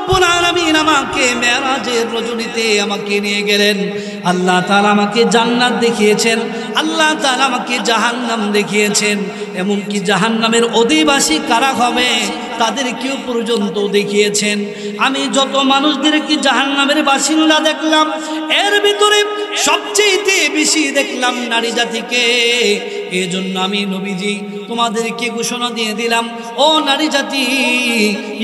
রব্বুল আলামিন আমাকে মেরাজের রজনীতে আমাকে নিয়ে গেলেন। আল্লাহ তাআলা আমাকে জান্নাত দেখিয়েছেন, আল্লাহ তাআলা আমাকে জাহান্নাম দেখিয়েছেন। এমনকি জাহান্নামের অধিবাসী কারা হবে তাদেরকেও পর্যন্ত দেখিয়েছেন। আমি যত মানুষদেরকে জাহান্নামের বাসিন্দা দেখলাম, এর ভিতরে সবচেয়ে বেশি দেখলাম নারী জাতিকে। এজন্য আমি নবীজি তোমাদেরকে ঘোষণা দিয়ে দিলাম, ও নারী জাতি,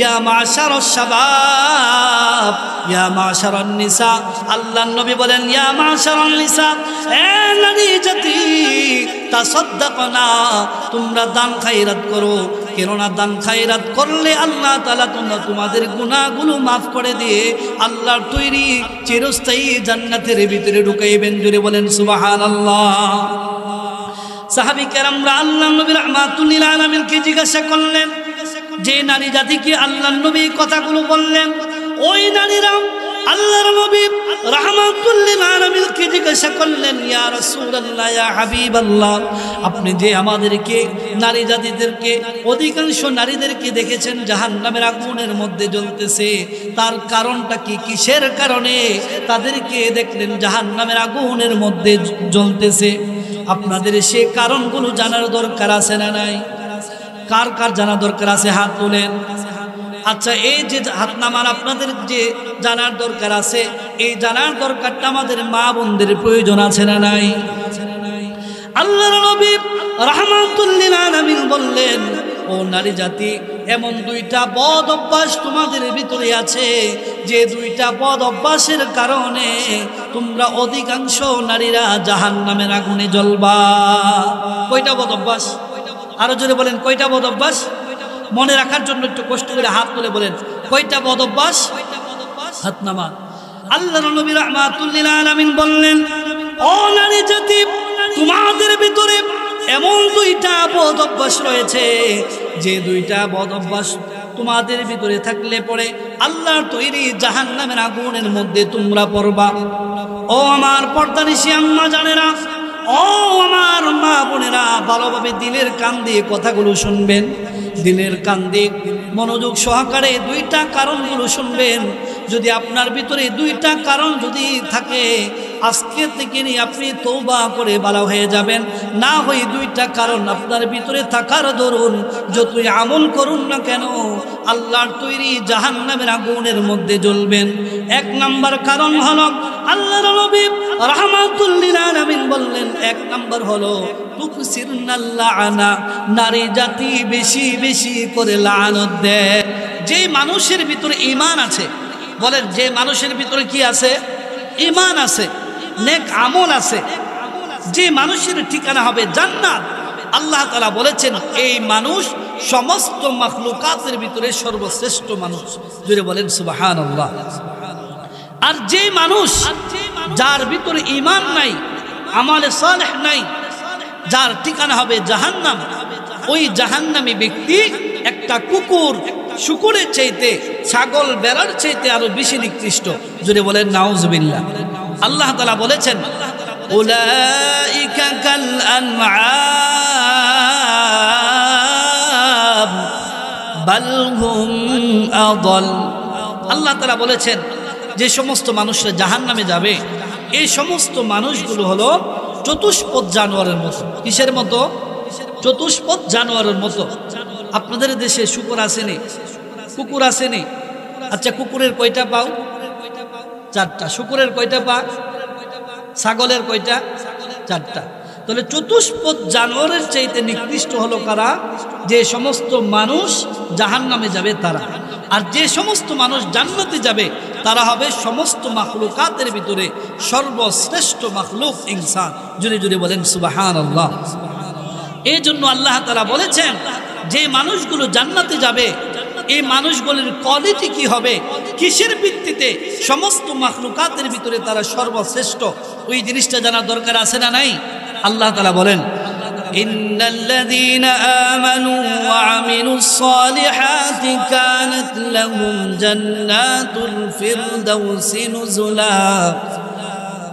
ইয়া মাশারাস শাবাব, ইয়া মাশারান নিসা। আল্লাহর নবী বলেন, ইয়া মাশারান নিসা, এ নারী জাতি, তাসাদদাকনা, তোমরা দান খায়রাত করো। কেননা দান খায়রাত করলে আল্লাহ তাআলা তোমাদের গুনাহগুলো মাফ করে দিয়ে আল্লাহর তৈরি চিরস্থায়ী জান্নাতের ভিতরে ঢুকাইবেন। জোরে বলেন সুবহানাল্লাহ। সাহাবী কেরামরা আল্লাহর নবী রাহমাতুল লিল আলামিনকে জিজ্ঞাসা করলেন, যে নারী জাতিকে আল্লাহর নবী কথাগুলো বললেন, ওই নারীরা আল্লাহর নবী রাহমাতুল লিল আলামিনকে জিজ্ঞাসা করলেন, ইয়া রাসূলুল্লাহ, ইয়া হাবিবাল্লাহ, আপনি যে আমাদেরকে নারী জাতিদেরকে অধিকাংশ নারীদেরকে দেখেছেন জাহান্নামের আগুনের মধ্যে জ্বলতেছে, তার কারণটা কি? কিসের কারণে তাদেরকে দেখলেন জাহান্নামের আগুনের মধ্যে জ্বলতেছে? আপনাদের সে কারণগুলো জানার দরকার আছে না নাই? কার কার জানা দরকার আছে? হাত তোলেন। আচ্ছা, এই যে হাত নামান, আপনাদের যে জানার দরকার আছে, এই জানার দরকারটা আমাদের মা বোনদের প্রয়োজন আছে না নাই? আল্লাহর নবী রাহমাতুল লিল আলামিন বললেন, ও নারী জাতি, এমন দুইটা বদ অভ্যাস তোমাদের ভিতরে আছে, যে দুইটা বদ অভ্যাসের কারণে তোমরা অধিকাংশ নারীরা জাহান্নামের আগুনে জ্বলবা। কয়টা বদ অভ্যাস? আরো জোরে বলেন, কয়টা বদ অভ্যাস? মনে রাখার জন্য একটু কষ্ট করে হাত তুলে বলেন, কয়টা বদ অভ্যাস? হাত নামান। আল্লাহর নবী রাহমাতুল লিল আলামিন বললেন, ও নারী জাতি, তোমাদের ভিতরে এমন দুইটা বদ অভ্যাস রয়েছে, যে দুইটা বদ অভ্যাস তোমাদের ভিতরে থাকলে পরে আল্লাহর তৈরি জাহান্নামের আগুনের মধ্যে তোমরা পড়বা। ও আমার পর্দানিশী আম্মা জানেরা, ও আমার মা বোনেরা, ভালোভাবে দিলের কান দিয়ে কথাগুলো শুনবেন, দিলের কান দিয়ে মনোযোগ সহকারে দুইটা কারণগুলো শুনবেন। যদি আপনার ভিতরে দুইটা কারণ যদি থাকে, আজকে থেকে নিয়ে আপনি তওবা করে ভালো হয়ে যাবেন। না হয় দুইটা কারণ আপনার ভিতরে থাকার দরুন যতই আমল করুন না কেন আল্লাহর তৈরি জাহান্নামের আগুনের মধ্যে জ্বলবেন। এক নাম্বার কারণ হলো, আল্লাহর নবী রাহমাতুল লিল আলামিন বললেন, এক নাম্বার হলো তুকসিরুনাল লাআনা, নারী জাতি বেশি বেশি করে লানত দেয়। যে মানুষের ভিতরে ঈমান আছে, বলেন, যে মানুষের ভিতরে কি আছে? ঈমান আছে, নেক আমল আছে, যে মানুষের ঠিকানা হবে জান্নাত। আল্লাহ তাআলা বলেছেন, এই মানুষ সমস্ত মাখলুকাতের ভিতরে সর্বশ্রেষ্ঠ মানুষ। জোরে বলেন সুবহানাল্লাহ। আর যে মানুষ যার ভিতরে ঈমান নাই, আমলে সালেহ নাই, যার ঠিকানা হবে জাহান্নাম, ওই জাহান্নামী ব্যক্তি একটা কুকুর শুকুরের চাইতে, ছাগল বেড়ার চাইতে আরো বেশি নিকৃষ্ট। জোরে বলেন নাউজুবিল্লাহ। আল্লাহ তাআলা বলেছেন, উলাইকা কাল আনআম বাল হুম আদাল। আল্লাহ তাআলা বলেছেন, যে সমস্ত মানুষরা জাহান্নামে যাবে, এই সমস্ত মানুষগুলো হলো চতুষ্পদ জানোয়ারের মতো। কিসের মতো? চতুষ্পদ জানোয়ারের মতো। আপনাদের দেশে শুকর আসেনি, কুকুর আসেনি? আচ্ছা, কুকুরের কয়টা পাও? চারটা। শুকুরের কয়টা পা? ছাগলের কয়টা? চারটা। তাহলে চতুষ্পদ জানোয়ারের চাইতে নিকৃষ্ট হলো কারা? যে সমস্ত মানুষ জাহান্নামে যাবে তারা। আর যে সমস্ত মানুষ জান্নাতে যাবে তারা হবে সমস্ত মাখলুকাতের ভিতরে সর্বশ্রেষ্ঠ মাখলুক ইনসান। জুড়ে জুড়ে বলেন সুবহানাল্লাহ। এই জন্য আল্লাহ তাআলা বলেছেন, যে মানুষগুলো জান্নাতে যাবে এই মানুষগুলোর কোয়ালিটি কি হবে, কিসের ভিত্তিতে সমস্ত মাখলুকাতের ভিতরে তারা সর্বশ্রেষ্ঠ, ওই জিনিসটা জানার দরকার আছে না নাই? আল্লাহ তাআলা বলেন, ইন্নাল্লাযীনা আমানু ওয়া আমিলুস সালিহাতি কানাত লাহুম জান্নাতুল ফিরদাউসি নুজুলা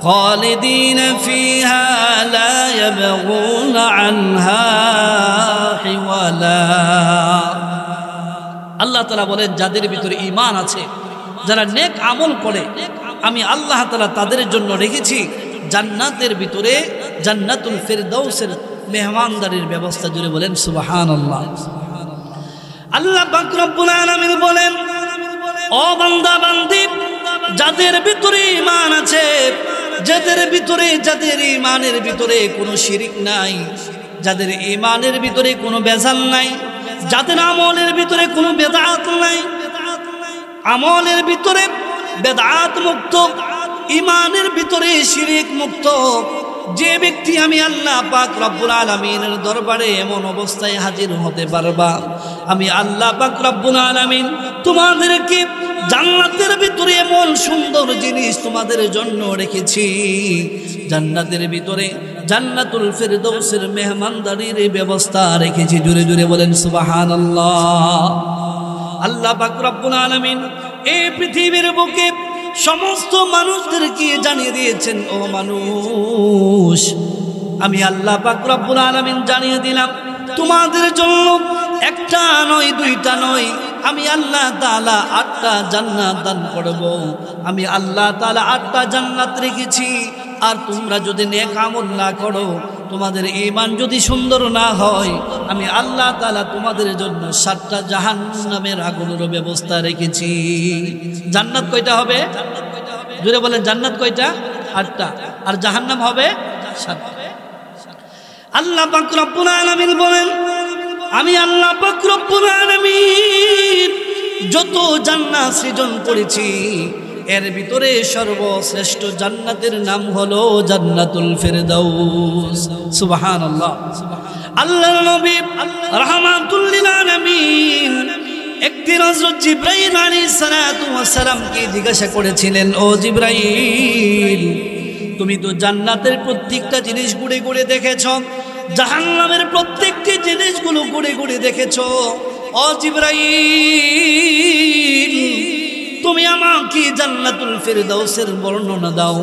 খালিদিনা ফিহা লা ইয়াবগুনা আনহা হিওয়ালা। আল্লাহ তাআলা বলেন, যাদের ভিতরে ঈমান আছে, যারা নেক আমল করে আমি আল্লাহ তাআলা তাদের জন্য রেখেছি জান্নাতের ভিতরে জান্নাতুল ফিরদাউসের মেহমানদারির ব্যবস্থা। জুড়ে বলেন সুবহানাল্লাহ। আল্লাহ পাক রব্বুল আলামিন বলেন, ও বান্দা বান্দি, যাদের ভিতরে ঈমান আছে, যাদের ঈমানের ভিতরে কোনো শিরিক নাই, যাদের ঈমানের ভিতরে কোনো বেজাল নাই, যাদের আমলের ভিতরে কোনো বেদাত নাই, আমলের ভিতরে বেদাত মুক্ত, ঈমানের ভিতরে শিরিক মুক্ত, যে ব্যক্তি আমি আল্লাহ পাক রব্বুল আলামিনের দরবারে এমন অবস্থায় হাজির হতে পারবা, আমি আল্লাহ পাক রব্বুল আলামিন তোমাদেরকে জান্নাতের ভিতরে এমন সুন্দর জিনিস তোমাদের জন্য রেখেছি, জান্নাতের ভিতরে জান্নাতুল ফিরদাউসের মেহমানদারির ব্যবস্থা রেখেছি। জুড়ে জুড়ে বলেন সুবহানাল্লাহ। আল্লাহ পাক রব্বুল আলামিন এই পৃথিবীর বুকে সমস্ত মানুষদেরকে জানিয়ে দিয়েছেন, ও মানুষ, আমি আল্লাহ পাক রব্বুল আলামিন জানিয়ে দিলাম তোমাদের জন্য একটা নয়, দুইটা নয়, আমি আল্লাহ তাআলা 8টা জান্নাত দান করব। আমি আল্লাহ তাআলা 8টা জান্নাত রেখেছি। আর তোমরা যদি নেক আমল না করো, তোমাদের ঈমান যদি সুন্দর না হয়, আমি আল্লাহ তাআলা তোমাদের জন্য 7টা জাহান্নামের আগুনের ব্যবস্থা রেখেছি। জান্নাত কয়টা হবে? জোরে বলেন, জান্নাত কয়টা? 8টা। আর জাহান্নাম হবে 7টা। আল্লাহ পাক রব্বুল আলামিন বলেন, আমি আল্লাহ পাক রব্বুল আলামিন যত জান্নাত সৃজন করেছি, এর ভিতরে সর্বশ্রেষ্ঠ জান্নাতের নাম হলো জান্নাতুল ফিরদাউস। সুবহানাল্লাহ। আল্লাহর নবী রাহমাতুল লিল আলামিন একদিন হযরত জিবরাইল আলাইহিস সালাতু ওয়াস সালামকে জিজ্ঞাসা করেছিলেন, ও জিবরাইল, তুমি তো জান্নাতের প্রত্যেকটা জিনিস ঘুরে ঘুরে দেখেছো, জাহান্নামের প্রত্যেকটি জিনিসগুলো ঘুরে ঘুরে দেখেছো, ও জিবরাইল, তুমি আমাকে জান্নাতুল ফিরদাউসের বর্ণনা দাও।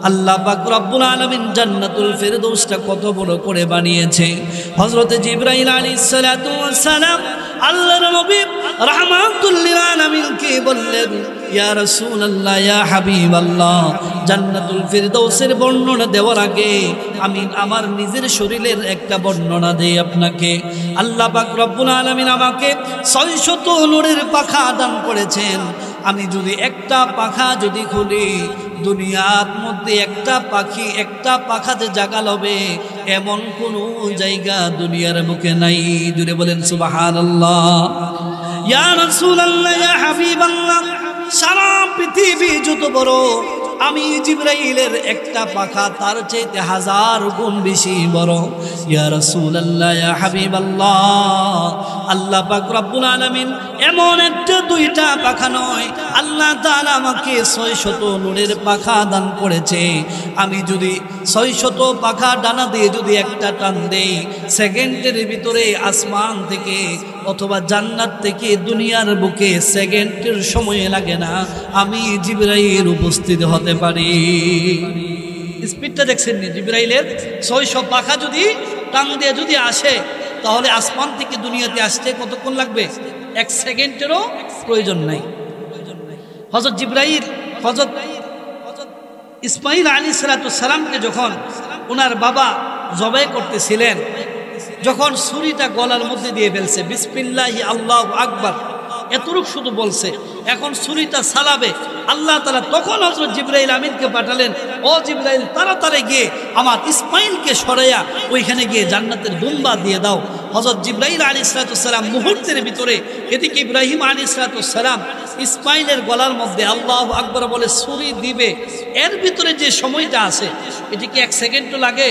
আল্লাহ পাক রব্বুল আলামিন জান্নাতুল ফিরদাউসটা কত বড় করে বানিয়েছে। হযরত জিবরাইল আলাইহিস সালাতু ওয়াস সালাম আল্লাহর নবী রাহমাতুল লিল আলামিনকে বললেন, ইয়া রাসূলুল্লাহ, ইয়া হাবিবাল্লাহ, জান্নাতুল ফিরদাউসের বর্ণনা দেওয়ার আগে আমি আমার নিজের শরীরের একটা বর্ণনা দেই আপনাকে। আল্লাহ পাক রব্বুল আলামিন আমাকে 600 নূরের পাখা দান করেছেন। আমি যদি একটা পাখা যদি খুলি, দুনিয়ার মধ্যে একটা পাখাতে জাগা লবে এমন কোনো জায়গা দুনিয়ার বুকে নাই। জুড়ে বলেন সুবহানাল্লাহ। ইয়া রাসূলুল্লাহ, ইয়া হাবিবাল্লাহ, সারা পৃথিবী যত বড়, আমি জিবরাইলের একটা পাখা তার চাইতে 1000 গুণ বেশি বড়। ইয়া রাসূলুল্লাহ, ইয়া হাবিবাল্লাহ, আল্লাহ পাক রব্বুল আলামিন এমন একটা দুইটা পাখা নয়, আল্লাহ তাআলা আমাকে 600 নূরের পাখা দান করেছে। আমি যদি 600 পাখা ডানা দিয়ে যদি একটা টান দেই, সেকেন্ডের ভিতরে আসমান থেকে অথবা জান্নাত থেকে দুনিয়ার বুকে সেকেন্ডের সময় লাগে না, আমি জিবরাইল উপস্থিত হতে পারি। স্পিডটা দেখছেন নি? জিবরাইলের 600 পাখা যদি টান দিয়ে যদি আসে, তাহলে আসমান থেকে দুনিয়াতে আসতে কতক্ষণ লাগবে? 1 সেকেন্ডেরও প্রয়োজন নাই। হযরত জিবরাইল হযরত ইসমাঈল আলাইহিস সালামকে যখন ওনার বাবা জবাই করতেছিলেন, যখন ছুরিটা গলার মধ্যে দিয়ে ফেলছে, বিসমিল্লাহি আল্লাহু আকবার এতটুক শুধু বলছে, এখন ছুরিটা চালাবে, আল্লাহ তাআলা তখন হযরত জিবরাইল আমিনকে পাঠালেন, ও জিবরাইল, তাড়াতাড়ি গিয়ে আমার ইসমাঈলকে সরাইয়া ওইখানে গিয়ে জান্নাতের দুম্বা দিয়ে দাও। হযরত জিবরাইল আলাইহিস সালাম মুহূর্তের ভিতরে এদিকে ইব্রাহিম আলাইহিস সালাম ইসমাঈলের গলার মধ্যে আল্লাহু আকবার বলে ছুরি দিবে, এর ভিতরে যে সময়টা আছে এটিকে 1 সেকেন্ডও লাগে,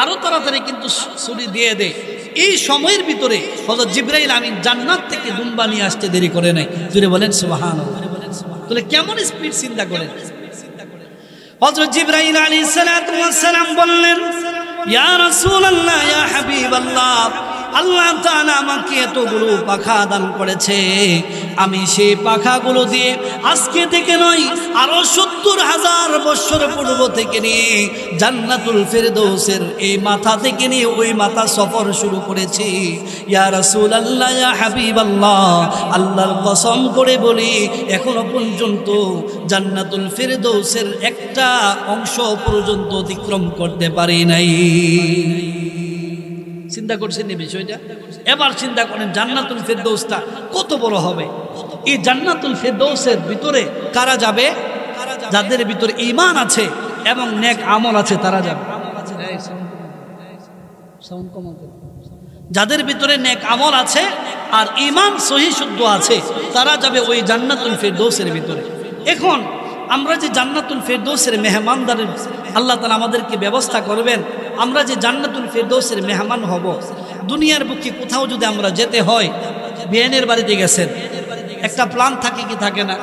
আরো তাড়াতাড়ি কিন্তু ছুরি দিয়ে দেয়। এই সময়ের ভিতরে হযরত জিবরাইল আমিন জান্নাত থেকে দুম্বা নিয়ে আসতে দেরি করে নাই। জুড়ে বলেন সুবহানাল্লাহ। তাহলে কেমন স্পিড চিন্তা করেন। হযরত জিবরাইল আলাইহিস সালাম বললেন, ইয়া রাসূলুল্লাহ, ইয়া হাবিবাল্লাহ, আল্লাহ তাআলা আমাকে এতগুলো পাখা দান করেছে, আমি সেই পাখাগুলো দিয়ে আজকে থেকে নয় আরো ৭০,০০০ বছর পূর্ব থেকে নিয়ে জান্নাতুল ফেরদৌসের এই মাথা থেকে নিয়ে ওই মাথা সফর শুরু করেছি। ইয়া রাসূলুল্লাহ, ইয়া হাবিবাল্লাহ, আল্লাহর কসম করে বলি এখনো পর্যন্ত জান্নাতুল ফেরদৌসের একটা অংশ পর্যন্ত অতিক্রম করতে পারি নাই। চিন্তা করছেন এই বিষয়টা? এবার চিন্তা করেন জান্নাতুল ফেরদৌসটা কত বড় হবে। এই জান্নাতুল ফেরদৌসের ভিতরে কারা যাবে? যাদের ভিতরে ঈমান আছে এবং নেক আমল আছে তারা যাবে। যাদের ভিতরে নেক আমল আছে আর ঈমান সহিহ শুদ্ধ আছে তারা যাবে ওই জান্নাতুল ফেরদৌসের ভিতরে। এখন আমরা যে জান্নাতুল ফেরদৌসের মেহমানদারের আল্লাহ তাআলা আমাদেরকে ব্যবস্থা করবেন, আমরা যে জান্নাতুল ফেরদৌসের মেহমান হব, দুনিয়ার বুকে কোথাও যদি আমরা যেতে হয়, বিয়েনের বাড়িতে গেছেন, একটা প্ল্যান থাকে কি থাকে না?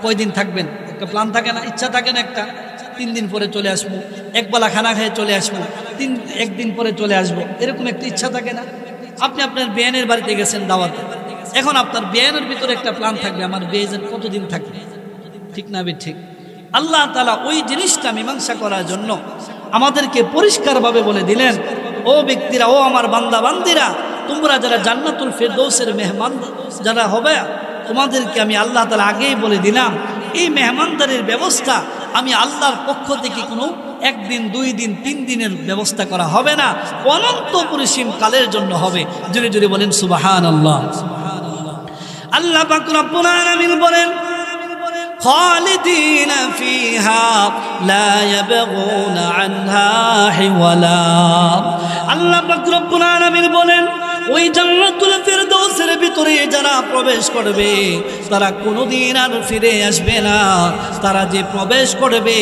কয়দিন থাকবেন? একটা প্ল্যান থাকে না? ইচ্ছা থাকে না একটা 3 দিন পরে চলে আসবো, একবেলা খানা খেয়ে চলে আসবো, একদিন পরে চলে আসবো, এরকম একটা ইচ্ছা থাকে না? আপনি আপনার বিয়েনের বাড়িতে গেছেন দাওয়াতে, এখন আপনার বিয়েনের ভিতরে একটা প্ল্যান থাকবে আমার বিয়ে যেন কতদিন থাকবে, ঠিক না? ঠিক। আল্লাহ তাআলা ওই জিনিসটা মীমাংসা করার জন্য আমাদেরকে পরিষ্কারভাবে বলে দিলেন, ও ব্যক্তিরা, ও আমার বান্দা বান্দিরা, তোমরা যারা জান্নাতুল ফেরদৌসের মেহমান যারা হবে, তোমাদেরকে আমি আল্লাহ তাআলা আগেই বলে দিলাম এই মেহমানদারির ব্যবস্থা আমি আল্লাহর পক্ষ থেকে কোনো 1 দিন 2 দিন 3 দিনের ব্যবস্থা করা হবে না, অনন্ত পরিসীম কালের জন্য হবে। জোরে জোরে বলেন সুবহানাল্লাহ। আল্লাহ পাক রব্বুল আলামিন বলেন খালিদিনা ফিহা লা ইয়াবগুনা আনহা হিওয়ালা। আল্লাহ পাক রব্বুল আলামিন বলেন ওই জান্নাতুল ফেরদৌসের ভিতরে যারা প্রবেশ করবে তারা কোনোদিন আর ফিরে আসবে না। তারা যে প্রবেশ করবে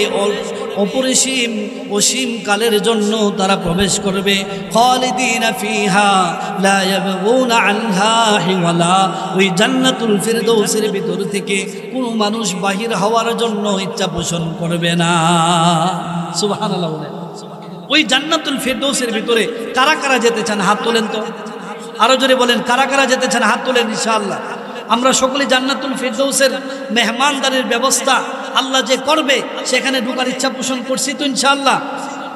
অপরিসীম অসীম কালের জন্য তারা প্রবেশ করবে। খালিদিনা ফিহা লা ইয়াবগুনা আনহা হিওয়ালা। ওই জান্নাতুল ফেরদৌসের ভিতর থেকে কোনো মানুষ বাহির হওয়ার জন্য ইচ্ছা পোষণ করবে না। সুবহানাল্লাহ। ওই জান্নাতুল ফেরদৌসের ভিতরে কারা কারা যেতে চান হাত তোলেন তো, আরো জোরে বলেন কারা কারা যেতে চান হাত তোলেন। ইনশাআল্লাহ আমরা সকলে জান্নাতুল ফেরদৌসের মেহমানদারির ব্যবস্থা আল্লাহ যে করবে সেখানে ঢোকার ইচ্ছা পোষণ করছি তো ইনশাআল্লাহ।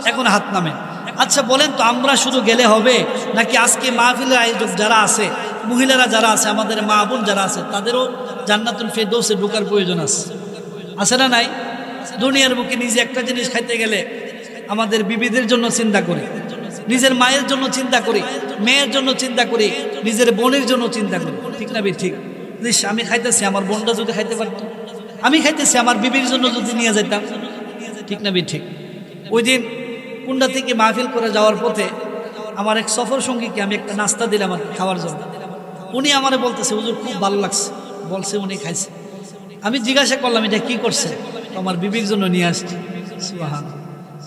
এখন হাত নামেন। আচ্ছা বলেন তো আমরা শুধু গেলে হবে নাকি আজকে মাহফিলের আয়োজক যারা আছে, মহিলারা যারা আছে, আমাদের মা বোন যারা আছে তাদেরও জান্নাতুল ফেরদৌসে ঢোকার প্রয়োজন আছে না নাই? দুনিয়ার বুকে নিজে একটা জিনিস খাইতে গেলে আমাদের বিবিদের জন্য চিন্তা করি, নিজের মায়ের জন্য চিন্তা করি, মেয়ের জন্য চিন্তা করি, নিজের বোনের জন্য চিন্তা করি, ঠিক না? ঠিক। আমি খাইতেছি, আমার বোনটা যদি খাইতে পারতো, আমি খাইতেছি, আমার বিবির জন্য যদি নিয়ে যেতাম, ঠিক না? ঠিক। ওই দিন কুন্ডা থেকে মাহফিল করে যাওয়ার পথে আমার এক সফর সঙ্গীকে আমি একটা নাস্তা দিলাম খাওয়ার জন্য। উনি আমারে বলতেছে হুজুর খুব ভালো লাগছে, বলছে উনি খাইছে। আমি জিজ্ঞাসা করলাম এটা কি করছে? আমার বিবির জন্য নিয়ে আসছি। সুবহানাল্লাহ।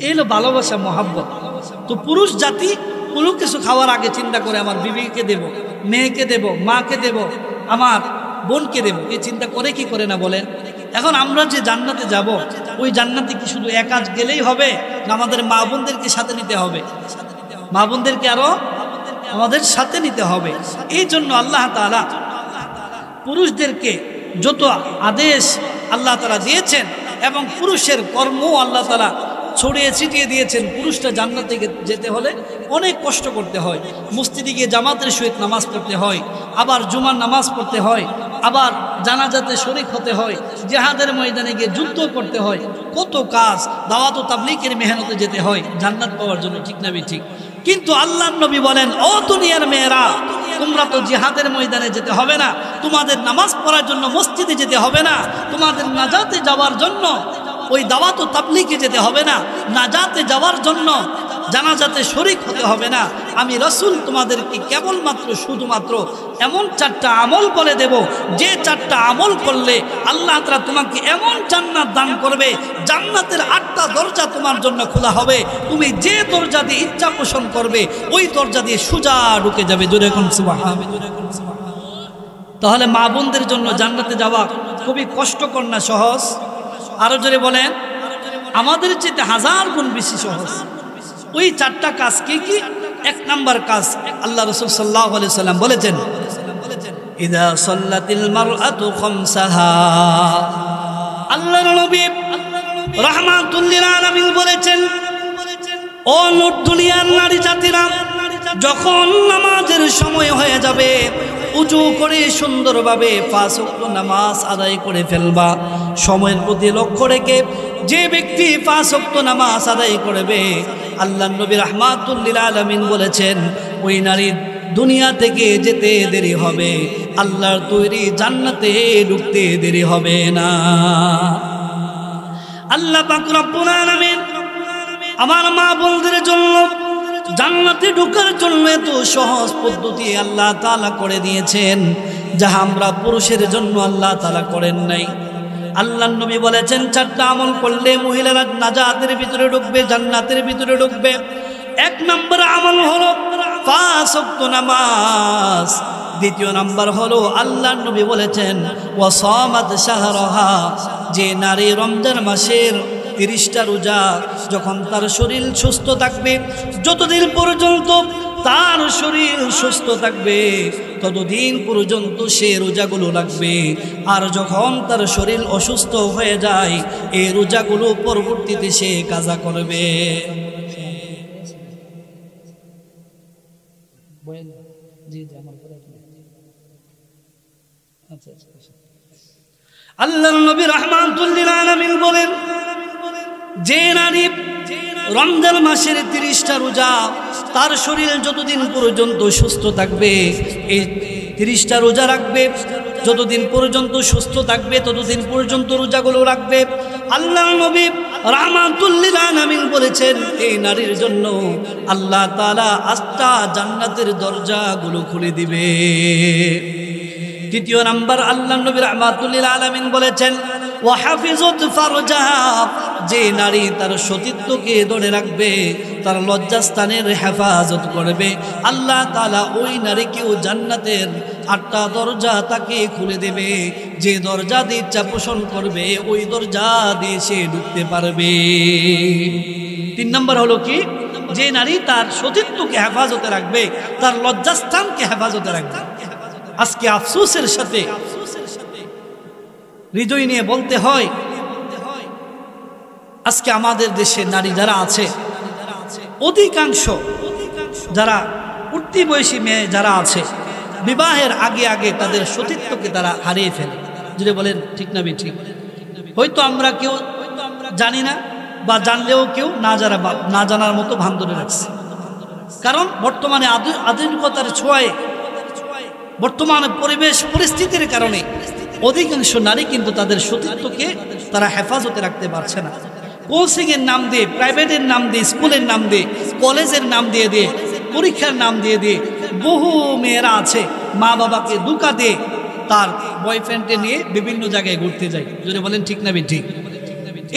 এই হলো ভালোবাসা, মহাব্বত। তো পুরুষ জাতি কোনো কিছু খাওয়ার আগে চিন্তা করে আমার বিবিকে দেব, মেয়েকে দেব, মাকে দেব, আমার বোনকে দেব, এই চিন্তা করে কি করে না বলেন? এখন আমরা যে জান্নাতে যাব ওই জান্নাতে কি শুধু একাজ গেলেই হবে না আমাদের মা বোনদেরকে সাথে নিতে হবে? মা বোনদেরকে আরো আমাদের সাথে নিতে হবে। এই জন্য আল্লাহ তাআলা পুরুষদেরকে যত আদেশ আল্লাহ তাআলা দিয়েছেন এবং পুরুষের কর্ম আল্লাহ তাআলা ছড়িয়ে ছিটিয়ে দিয়েছেন। পুরুষটা জান্নাতে যেতে হলে অনেক কষ্ট করতে হয়, মসজিদে গিয়ে জামাতের সহিত নামাজ পড়তে হয়, আবার জুমার নামাজ পড়তে হয়, আবার জানাজাতে শরীক হতে হয়, জিহাদের ময়দানে গিয়ে যুদ্ধ করতে হয়, কত কাজ, দাওয়াত ও তাবলীগের মেহনতে যেতে হয় জান্নাত পাওয়ার জন্য, ঠিক না? ঠিক। কিন্তু আল্লাহর নবী বলেন ও দুনিয়ার মেয়েরা, তোমরা তো জিহাদের ময়দানে যেতে হবে না, তোমাদের নামাজ পড়ার জন্য মসজিদে যেতে হবে না, তোমাদের নাজাতে যাওয়ার জন্য ওই দাওয়াত ও তাবলীগে যেতে হবে না, নাজাতে যাওয়ার জন্য জানাজাতে শরীক হতে হবে না। আমি রাসূল তোমাদেরকে কেবলমাত্র শুধুমাত্র এমন 4টা আমল বলে দেব, যে 4টা আমল করলে আল্লাহ তাআলা তোমাকে এমন জান্নাত দান করবে, জান্নাতের 8টা দরজা তোমার জন্য খোলা হবে, তুমি যে দরজা দিয়ে ইচ্ছা পোষণ করবে ওই দরজা দিয়ে সোজা ঢুকে যাবে। জোরে কোন সুবহানাল্লাহ। তাহলে মা বোনদের জন্য জান্নাতে যাওয়া খুবই কষ্টকর না সহজ? আরো জোরে বলেন। আমাদের চেয়ে 1000 গুণ বেশি সহজ। ওই 4টা কাজ কি কি? এক নাম্বার কাজ আল্লাহ রাসূল সাল্লাল্লাহু আলাইহি সাল্লাম বলেছেন, ইযা সাল্লাতিল মারআতু খামসাহা। আল্লাহর নবী রাহমাতুল লিল আলামিন বলেছেন, ও দুনিয়ার নারী জাতিরা, যখন নামাজের সময় হয়ে যাবে উজু করে সুন্দরভাবে 5 ওয়াক্ত নামাজ আদায় করে ফেলবা। সময়ের প্রতি লক্ষ্য রেখে যে ব্যক্তি 5 ওয়াক্ত নামাজ আদায় করবে, আল্লাহর নবী রাহমাতুল লিল আলামিন বলেছেন, ওই নারী দুনিয়া থেকে যেতে দেরি হবে, আল্লাহর তৈরি জান্নাতে ঢুকতে দেরি হবে না। আল্লাহ পাক রব্বুল আলামিন আমার মা বোনদের জন্য জান্নাতে ঢোকার জন্য এত সহজ পদ্ধতি আল্লাহ তাআলা করে দিয়েছেন, যা আমরা পুরুষের জন্য আল্লাহ তাআলা করেন নাই। আল্লাহর নবী বলেছেন, 4টা আমল করলে মহিলারা নাজাতের ভিতরে ঢুকবে, জান্নাতের ভিতরে ঢুকবে। 1 নম্বর আমল হলো 5 ওয়াক্ত নামাজ। 2 নম্বর হলো আল্লাহর নবী বলেছেন, ওয়া সামাত শাহরাহা, যে নারী রমজান মাসের 30টা রোজা, যখন তার শরীর সুস্থ থাকবে, যতদিন পর্যন্ত তার শরীর সুস্থ থাকবে ততদিন পর্যন্ত সে রোজাগুলো রাখবে। আর যখন তার শরীর অসুস্থ হয়ে যায়, এই রোজাগুলো পরবর্তীতে সে কাজা করবে। আল্লাহর নবী রাহমাতুল লিল আলামিন বলেন, যে নারী রমজান মাসের 30টা রোজা, তার শরীর যতদিন পর্যন্ত সুস্থ থাকবে, এই 30টা রোজা রাখবে, যতদিন পর্যন্ত সুস্থ থাকবে ততদিন পর্যন্ত রোজাগুলো রাখবে। আল্লাহর নবী রাহমাতুল লিল আলামিন বলেছেন, এই নারীর জন্য আল্লাহ তাআলা 8টা জান্নাতের দরজাগুলো খুলে দিবে। 3 নাম্বার আল্লাহর নবী রাহমাতুল লিল আলামিন বলেছেন, ওয়া হাফিজাত ফারজাহা, যে নারী তার সতীত্বকে ধরে রাখবে, তার লজ্জাস্থানের হেফাজত করবে, আল্লাহ তাআলা ওই নারীকেও জান্নাতের 8টা দরজা তাকে খুলে দেবে। যে দরজা দিয়ে ইচ্ছা পোষণ করবে, ওই দরজা দিয়ে সে ঢুকতে পারবে। 3 নম্বর হলো কি, যে নারী তার সতীত্বকে হেফাজতে রাখবে, তার লজ্জাস্থানকে হেফাজতে রাখবে। আজকে আফসোসের সাথে হৃদয় নিয়ে বলতে হয়, আজকে আমাদের দেশে নারী যারা আছে, অধিকাংশ যারা উঠতি বয়সী মেয়ে যারা আছে, বিবাহের আগে আগে তাদের সতীত্বকে তারা হারিয়ে ফেলে। যদি বলেন ঠিক না ঠিক? হয়তো আমরা কেউ জানি না, বা জানলেও কেউ না জানার মতো ভান ধরে রাখছে। কারণ বর্তমানে আধুনিকতার ছোঁয়ায়, বর্তমানে পরিবেশ পরিস্থিতির কারণে অধিকাংশ নারী কিন্তু তাদের সতীত্বকে তারা হেফাজতে রাখতে পারছে না। কোচিংয়ের নাম দিয়ে, প্রাইভেটের নাম দিয়ে, স্কুলের নাম দিয়ে, কলেজের নাম দিয়ে দিয়ে, পরীক্ষার নাম দিয়ে দিয়ে বহু মেয়েরা আছে মা বাবাকে ধোঁকা দিয়ে তার বয়ফ্রেন্ডকে নিয়ে বিভিন্ন জায়গায় ঘুরতে যায়। যদি বলেন ঠিক না ঠিক?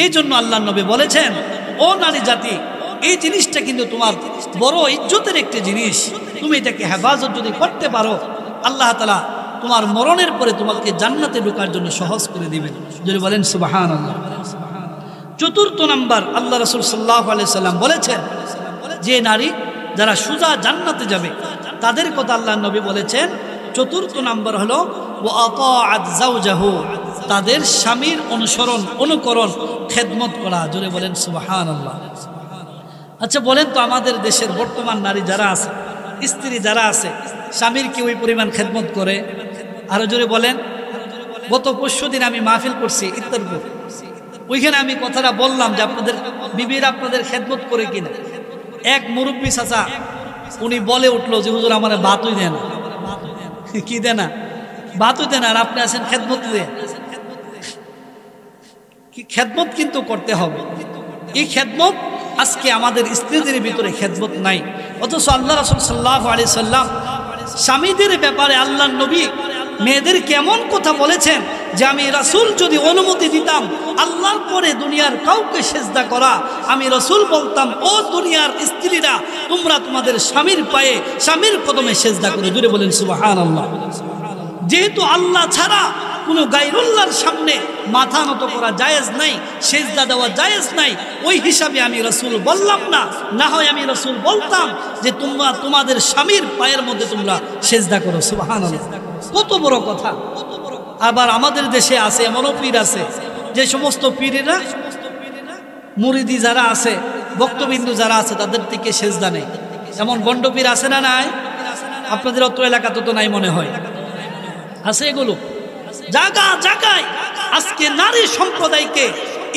এই জন্য আল্লাহর নবী বলেছেন, ও নারী জাতি, এই জিনিসটা কিন্তু তোমার বড় ইজ্জতের একটি জিনিস। তুমি এটাকে হেফাজত যদি করতে পারো, আল্লাহ তাআলা তোমার মরণের পরে তোমাকে জান্নাতে ঢোকার জন্য সহজ করে দিবেন। যদি বলেন সুবহানাল্লাহ। 4 নাম্বার আল্লাহ রাসূল সাল্লাল্লাহু আলাইহি সাল্লাম বলেছেন, যে নারী যারা সোজা জান্নাতে যাবে তাদের কথা আল্লাহর নবী বলেছেন। 4 নাম্বার হলো ওয়া আতাআত যাওজাহু, তাদের স্বামীর অনুকরণ খেদমত করা। জোরে বলেন সুবহানাল্লাহ। আচ্ছা বলেন তো, আমাদের দেশের বর্তমান নারী যারা আছে, স্ত্রী যারা আছে, স্বামীর কি ওই পরিমাণ খেদমত করে? আরো জোরে বলেন। গত পরশুদিন আমি মাহফিল করছি ইত্তরপুর, ওইখানে আমি কথাটা বললাম যে আপনাদের বিবিরা আপনাদের খেদমত করে কিনা। এক মুরব্বী চাচা উনি বলে উঠলো যে হুজুর আমার ভাতই দেয় না। কি দেয় না? ভাতই দেয় না, আর আপনি আছেন খেদমত দিয়ে। খেদমত কিন্তু করতে হবে। এই খেদমত আজকে আমাদের স্ত্রীদের ভিতরে খেদমত নাই। অথচ আল্লাহ রাসূল সাল্লাল্লাহু আলাইহি সাল্লাম স্বামীদের ব্যাপারে আল্লাহর নবী মেয়েদের কেমন কথা বলেছেন, যে আমি রাসূল যদি অনুমতি দিতাম আল্লাহর পরে দুনিয়ার কাউকে সেজদা করা, আমি রাসূল বলতাম, ও দুনিয়ার স্ত্রীরা, তোমরা তোমাদের স্বামীর পায়ে, স্বামীর কদমে সেজদা করো। জোরে বলেন সুবহানাল্লাহ। যেহেতু আল্লাহ ছাড়া কোনো গায়রুল্লাহর সামনে মাথা নত করা জায়েজ নাই, সেজদা দেওয়া জায়েজ নাই। ওই হিসাবে আমি রাসূল বললাম না, না হয় আমি রাসূল বলতাম যে তোমরা তোমাদের স্বামীর পায়ের মধ্যে তোমরা সেজদা করো। সুবহানাল্লাহ, কত বড় কথা। আবার আমাদের দেশে আছে এমনও পীর আছে যে সমস্ত পীরেরা মুরিদি যারা আছে, ভক্তবিন্দু যারা আছে তাদের থেকে সেজদা নেই। এমন বন্ড পীর আছে না নাই? আপনাদের অত্র এলাকাতে তো নাই মনে হয়, আছে এগুলো জায়গা জায়গায়। আজকে নারী সম্প্রদায়কে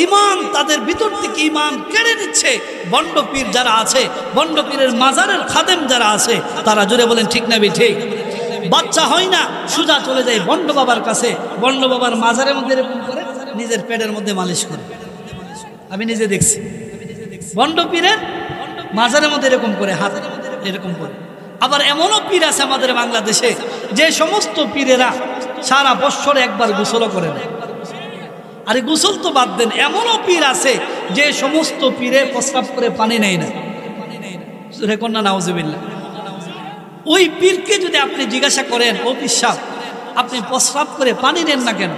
ইমান, তাদের ভিতর থেকে ইমান কেড়ে নিচ্ছে বন্ড পীর যারা আছে, বন্ড পীরের মাজারের খাদেম যারা আছে তারা। জোরে বলেন ঠিক না ঠিক? বাচ্চা হয় না, সোজা চলে যায় বন্ড বাবার কাছে, বন্ড বাবার মাজারের মধ্যে এরকম করে নিজের পেটের মধ্যে মালিশ করে। আমি নিজে দেখছি বন্ড পীরের মাজারের মধ্যে এরকম করে হাত এরকম করে। আবার এমনও পীর আছে আমাদের বাংলাদেশে যে সমস্ত পীরেরা সারা বৎসরে একবার গোসলও করে না। আরে গোসল তো বাদ দেন, এমনও পীর আছে যে সমস্ত পীরে প্রস্রাব করে পানি নেয় না। কন্যা নাউজুবিল্লাহ। ওই পীরকে যদি আপনি জিজ্ঞাসা করেন, ও পীর সাহেব আপনি প্রস্রাব করে পানি নেন না কেন,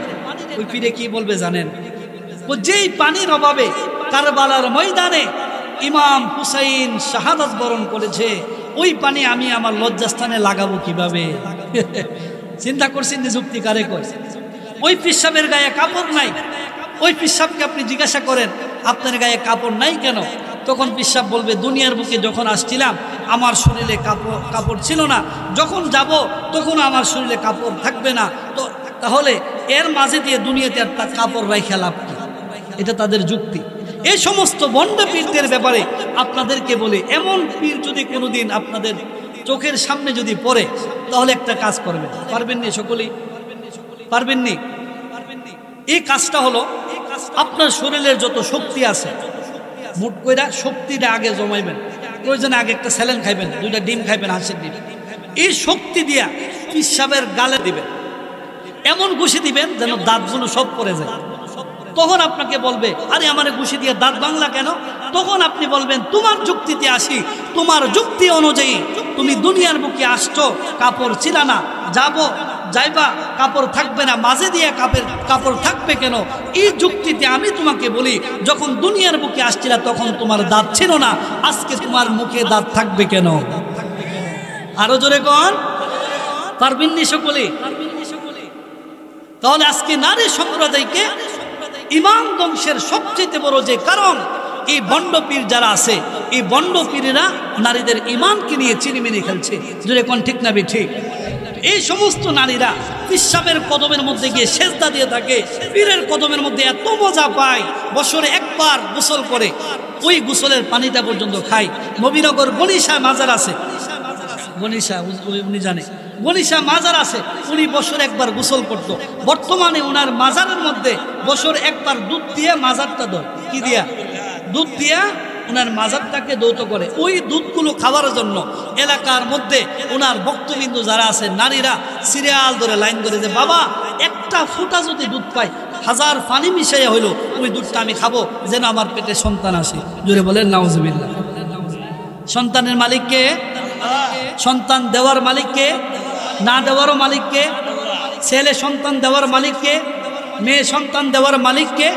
ওই পীরে কি বলবে জানেন? ও যেই পানির অভাবে কারবালার ময়দানে ইমাম হুসাইন শাহাদাত বরণ করেছে, ওই পানি আমি আমার লজ্জাস্থানে লাগাবো কিভাবে? চিন্তা করছেন যে যুক্তি কারে কয়? ওই পীর সাহেবের গায়ে কাপড় নাই। ওই পীর সাহেবকে আপনি জিজ্ঞাসা করেন আপনার গায়ে কাপড় নাই কেন, তখন পীর সাহেব বলবে দুনিয়ার বুকে যখন আসছিলাম আমার শরীরে কাপড় ছিল না, যখন যাব তখন আমার শরীরে কাপড় থাকবে না, তো তাহলে এর মাঝে দিয়ে দুনিয়াতে একটা কাপড় রাইখা লাভ কি? এটা তাদের যুক্তি। এই সমস্ত বন্ড পীরদের ব্যাপারে আপনাদেরকে বলে, এমন পীর যদি কোনোদিন আপনাদের চোখের সামনে যদি পড়ে তাহলে একটা কাজ করবেন। পারবেননি? সকলেই পারবেননি? এই কাজটা হলো আপনার শরীরের যত শক্তি আছে মুট কইরা শক্তিটা আগে জমাইবেন। প্রয়োজনে আগে একটা স্যালাইন খাইবেন, 2টা ডিম খাইবেন, হাঁসের ডিম। এই শক্তি দিয়া পীর সাহেবের গালে দিবেন, এমন ঘুষি দিবেন যেন দাঁতগুলো সব পড়ে যায়। তখন আপনাকে বলবে আরে আমারে ঘুষি দিয়ে দাঁত ভাঙলা কেন? তখন আপনি বলবেন তোমার যুক্তিতে আসি, তোমার যুক্তি অনুযায়ী তুমি দুনিয়ার বুকে আসছো, কাপড় ছিল না, যাইবা কাপড় থাকবে না, মাঝে দিয়ে কাপড় থাকবে কেন? এই যুক্তিতে আমি তোমাকে বলি যখন দুনিয়ার বুকে আসছিলা তখন তোমার দাঁত ছিল না, আজকে তোমার মুখে দাঁত থাকবে কেন? আরো জোরে কোন? পারবেননি সকলে? তাহলে আজকে নারী সম্প্রদায়কে ইমান ধ্বংসের সবচেয়ে বড় যে কারণ, এই বন্ড পীর যারা আছে, এই বন্ড পীরেরা নারীদের ইমানকে নিয়ে চিনিমিনি খেলছে। যদি কোন ঠিক না ঠিক? এই সমস্ত নারীরা পিসাবের কদমের মধ্যে গিয়ে সেজদা দিয়ে থাকে, পীরের কদমের মধ্যে এত মজা পায়, বছরে একবার গোসল করে, ওই গোসলের পানিটা পর্যন্ত খায়। নবীনগর গনিশা মাজার আছে, গনিশা উনি জানে, গনিশা মাজার আছে, উনি বছর একবার গোসল করত। বর্তমানে ওনার মাজারের মধ্যে বছর একবার দুধ দিয়ে মাজারটা দেয়, কি দিয়া? দুধ দিয়া ওনার মাজারটাকে দৌত করে। ওই দুধগুলো খাওয়ার জন্য এলাকার মধ্যে ওনার ভক্তবিন্দু যারা আছে নারীরা সিরিয়াল ধরে লাইন ধরে যে বাবা একটা ফুটা যদি দুধ পাই, 1000 পানি মিশাইয়া হইলো ওই দুধটা আমি খাবো যেন আমার পেটে সন্তান আসে। জোরে বলেন নাউজুবিল্লাহ। সন্তানের মালিককে? সন্তান দেওয়ার মালিককে? না দেওয়ারও মালিককে? ছেলে সন্তান দেওয়ার মালিককে? মেয়ে সন্তান দেওয়ার মালিককে?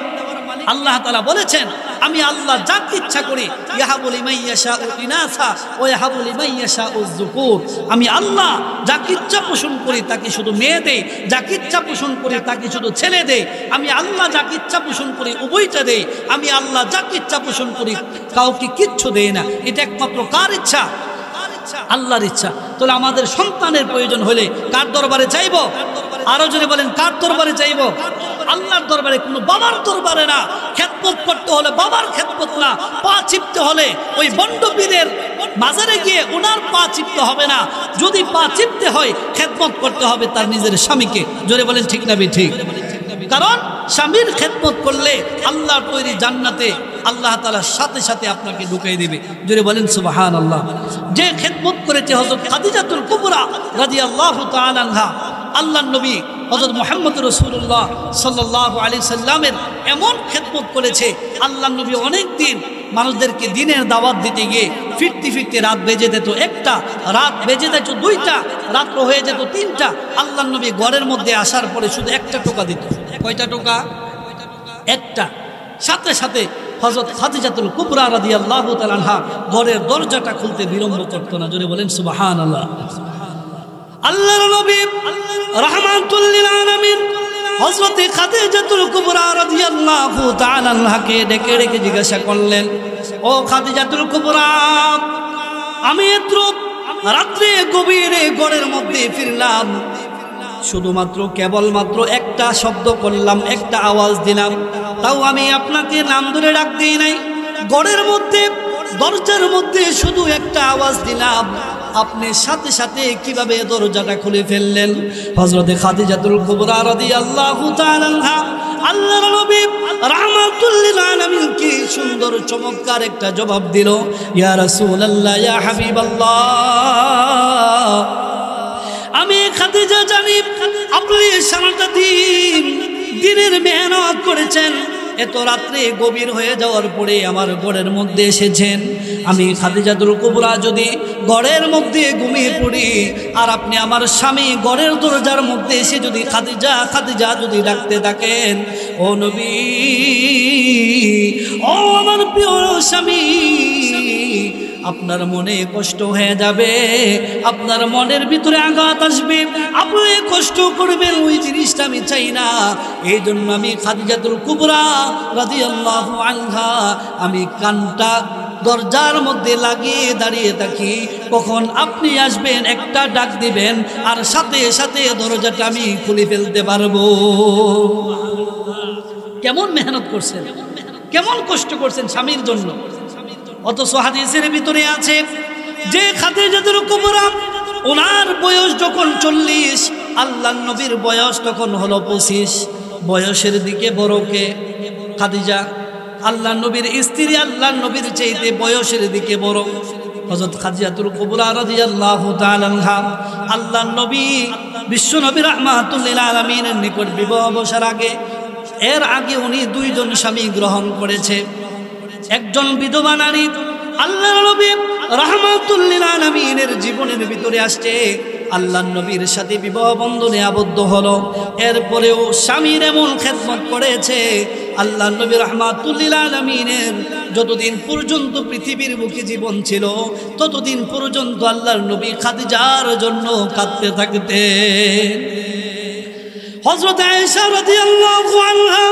আল্লাহ তাআলা বলেছেন আমি আল্লাহ যাকে ইচ্ছা করি ইয়াহাবু লিমান ইয়াশাউ ইনাসা ওয়া ইয়াহাবু লিমান ইয়াশাউ যুকুর। আমি আল্লাহ যাকে ইচ্ছা পোষণ করি তাকে শুধু মেয়ে দেই, যাকে ইচ্ছা পোষণ করি তাকে শুধু ছেলে দেই। আমি আল্লাহ যাকে ইচ্ছা পোষণ করি উভয়টা দেই। আমি আল্লাহ যাকে ইচ্ছা পোষণ করি কাউকে কিচ্ছু দেই না। এটা একমাত্র কার ইচ্ছা? আল্লাহর ইচ্ছা। তাহলে আমাদের সন্তানের প্রয়োজন হলে কার দরবারে চাইব? আরো জোরে বলেন কার দরবারে চাইব? আল্লাহর দরবারে, কোনো বাবার দরবারে না। খেদমত করতে হলে বাবার খেদমত না, পা চিপতে হলে ওই বন্ড পীরের মাজারে গিয়ে ওনার পা চিপতে হবে না। যদি পা চিপতে হয় খেদমত করতে হবে তার নিজের স্বামীকে। জোরে বলেন ঠিক না ঠিক? কারণ স্বামীর খেদমত করলে আল্লাহর তৈরি জান্নাতে আল্লাহ তাআলার সাথে সাথে আপনাকে ঢুকিয়ে দিবে। জোরে বলেন সুবহানাল্লাহ। যে খেদমত করেছে হযরত খাদিজাতুল কুবরা রাদিয়াল্লাহু তাআলা আনহা, আল্লাহর নবী হযরত মুহাম্মদ রাসূলুল্লাহ সাল্লাল্লাহু আলাইহি সাল্লামের এমন খেদমত করেছে, আল্লাহর নবী অনেক দিন মানুষদেরকে দিনের দাওয়াত দিতে গিয়ে ফিরতে ফিরতে রাত বেজে যেত 1টা, রাত বেজে যেত 2টা, রাত্র হয়ে যেত 3টা। আল্লাহর নবী ঘরের মধ্যে আসার পরে শুধু 1টা টোকা দিত। কয়টা টোকা? 1টা। সাথে সাথে হযরত খাদিজাতুল কুবরা রাদিয়াল্লাহু তাআলা আনহা ঘরের দরজাটা খুলতে বিলম্ব করত না। জোরে বলেন সুবহানাল্লাহ। আল্লাহর নবী রাহমাতুল লিল আলামিন হযরত খাদিজাতুল কুবরা রাদিয়াল্লাহু তাআলা আনহাকে ডেকে ডেকে জিজ্ঞাসা করলেন, ও খাদিজাতুল কুবরা, আমি এত রাত্রে গভীরে ঘরের মধ্যে ফিরলাম, শুধুমাত্র কেবলমাত্র 1টা শব্দ করলাম, 1টা আওয়াজ দিলাম, তাও আমি আপনাকে নাম ধরে ডাক দিই নাই। ঘরের মধ্যে দরজার মধ্যে শুধু 1টা আওয়াজ দিলাম, আপনি সাথে সাথে কিভাবে দরজাটা খুলে ফেললেন? হযরত খাদিজাতুল কুবরা রাদিয়াল্লাহু তাআলা আনহা আল্লাহর নবী রাহমাতুল লিল আলামিন কি সুন্দর চমৎকার একটা জবাব দিল, ইয়া রাসূলুল্লাহ, ইয়া হাবিবাল্লাহ, আমি খাদিজা জানি আপনি সারাটা দিন দিনের মেহনত করেছেন, এত রাত্রে গভীর হয়ে যাওয়ার পরে আমার ঘরের মধ্যে এসেছেন। আমি খাদিজাতুল কুবরা যদি ঘরের মধ্যে ঘুমিয়ে পড়ি আর আপনি আমার স্বামী ঘরের দরজার মধ্যে এসে যদি খাদিজা খাদিজা যদি ডাকতে থাকেন, ও নবী, ও আমার প্রিয় স্বামী, আপনার মনে কষ্ট হয়ে যাবে, আপনার মনের ভিতরে আঘাত আসবে, আপনি কষ্ট করবেন, ওই জিনিসটা আমি চাই না। এই জন্য আমি খাদিজাতুল কুবরা রাদিয়াল্লাহু আনহা আমি কানটা দরজার মধ্যে লাগিয়ে দাঁড়িয়ে থাকি, কখন আপনি আসবেন 1টা ডাক দিবেন আর সাথে সাথে দরজাটা আমি খুলে ফেলতে পারবো। কেমন মেহনত করছেন, কেমন কষ্ট করছেন স্বামীর জন্য। অথচ হাদিসের ভিতরে আছে যে খাদিজাতুল কুবরা ওনার বয়স যখন 40, আল্লাহর নবীর বয়স তখন হলো 25। বয়সের দিকে বড় কে? খাদিজা। আল্লাহর নবীর স্ত্রী আল্লাহর নবীর চাইতে বয়সের দিকে বড় হযরত খাদিজাতুল কুবরা রাদিয়াল্লাহু তাআলা আনহা আল্লাহর নবী বিশ্ব নবী রাহমাতুল লিল আলামিনের নিকট বিবাহ বসার আগে, এর আগে উনি 2 জন স্বামী গ্রহণ করেছে। একজন বিধবা নারী আল্লাহর নবী রাহমাতুল লিল আলামিনের জীবনের ভিতরে আসছে, আল্লাহর নবীর সাথে বিবাহ বন্ধনে আবদ্ধ হলো। এরপরেও স্বামীর এমন খেদমত করেছে, আল্লাহর নবী রাহমাতুল লিল আলামিনের যতদিন পর্যন্ত পৃথিবীর বুকে জীবন ছিল ততদিন পর্যন্ত আল্লাহর নবী খাদিজার জন্য কাঁদতে থাকতেন। হযরত আয়েশা রাদিয়াল্লাহু আনহা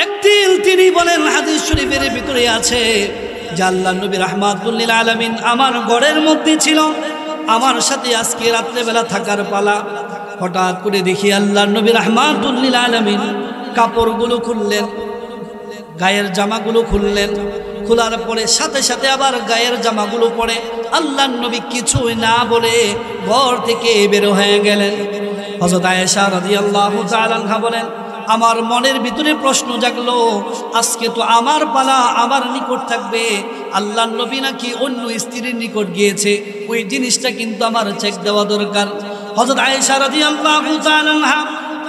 একদিন তিনি বলেন, হাদিস শরীফের ভিতরে আছে যে আল্লাহর নবী রাহমাতুল লিল আলামিন আমার ঘরের মধ্যে ছিল, আমার সাথে আজকে রাত্রেবেলা থাকার পালা। হঠাৎ করে দেখি আল্লাহর নবী রাহমাতুল লিল আলামিন কাপড়গুলো খুললেন, গায়ের জামাগুলো খুললেন, খোলার পরে সাথে সাথে আবার গায়ের জামাগুলো পরে আল্লাহর নবী কিছুই না বলে ঘর থেকে বের হয়ে গেলেন। হযরত আয়েশা রাদিয়াল্লাহু তাআলা আনহা বলেন, আমার মনের ভিতরে প্রশ্ন জাগলো, আজকে তো আমার পালা আমার নিকট থাকবে, আল্লাহর নবী নাকি অন্য স্ত্রীর নিকট গিয়েছে, ওই জিনিসটা কিন্তু আমার চেক দেওয়া দরকার। হযরত আয়েশা রাদিয়াল্লাহু তাআলা আনহা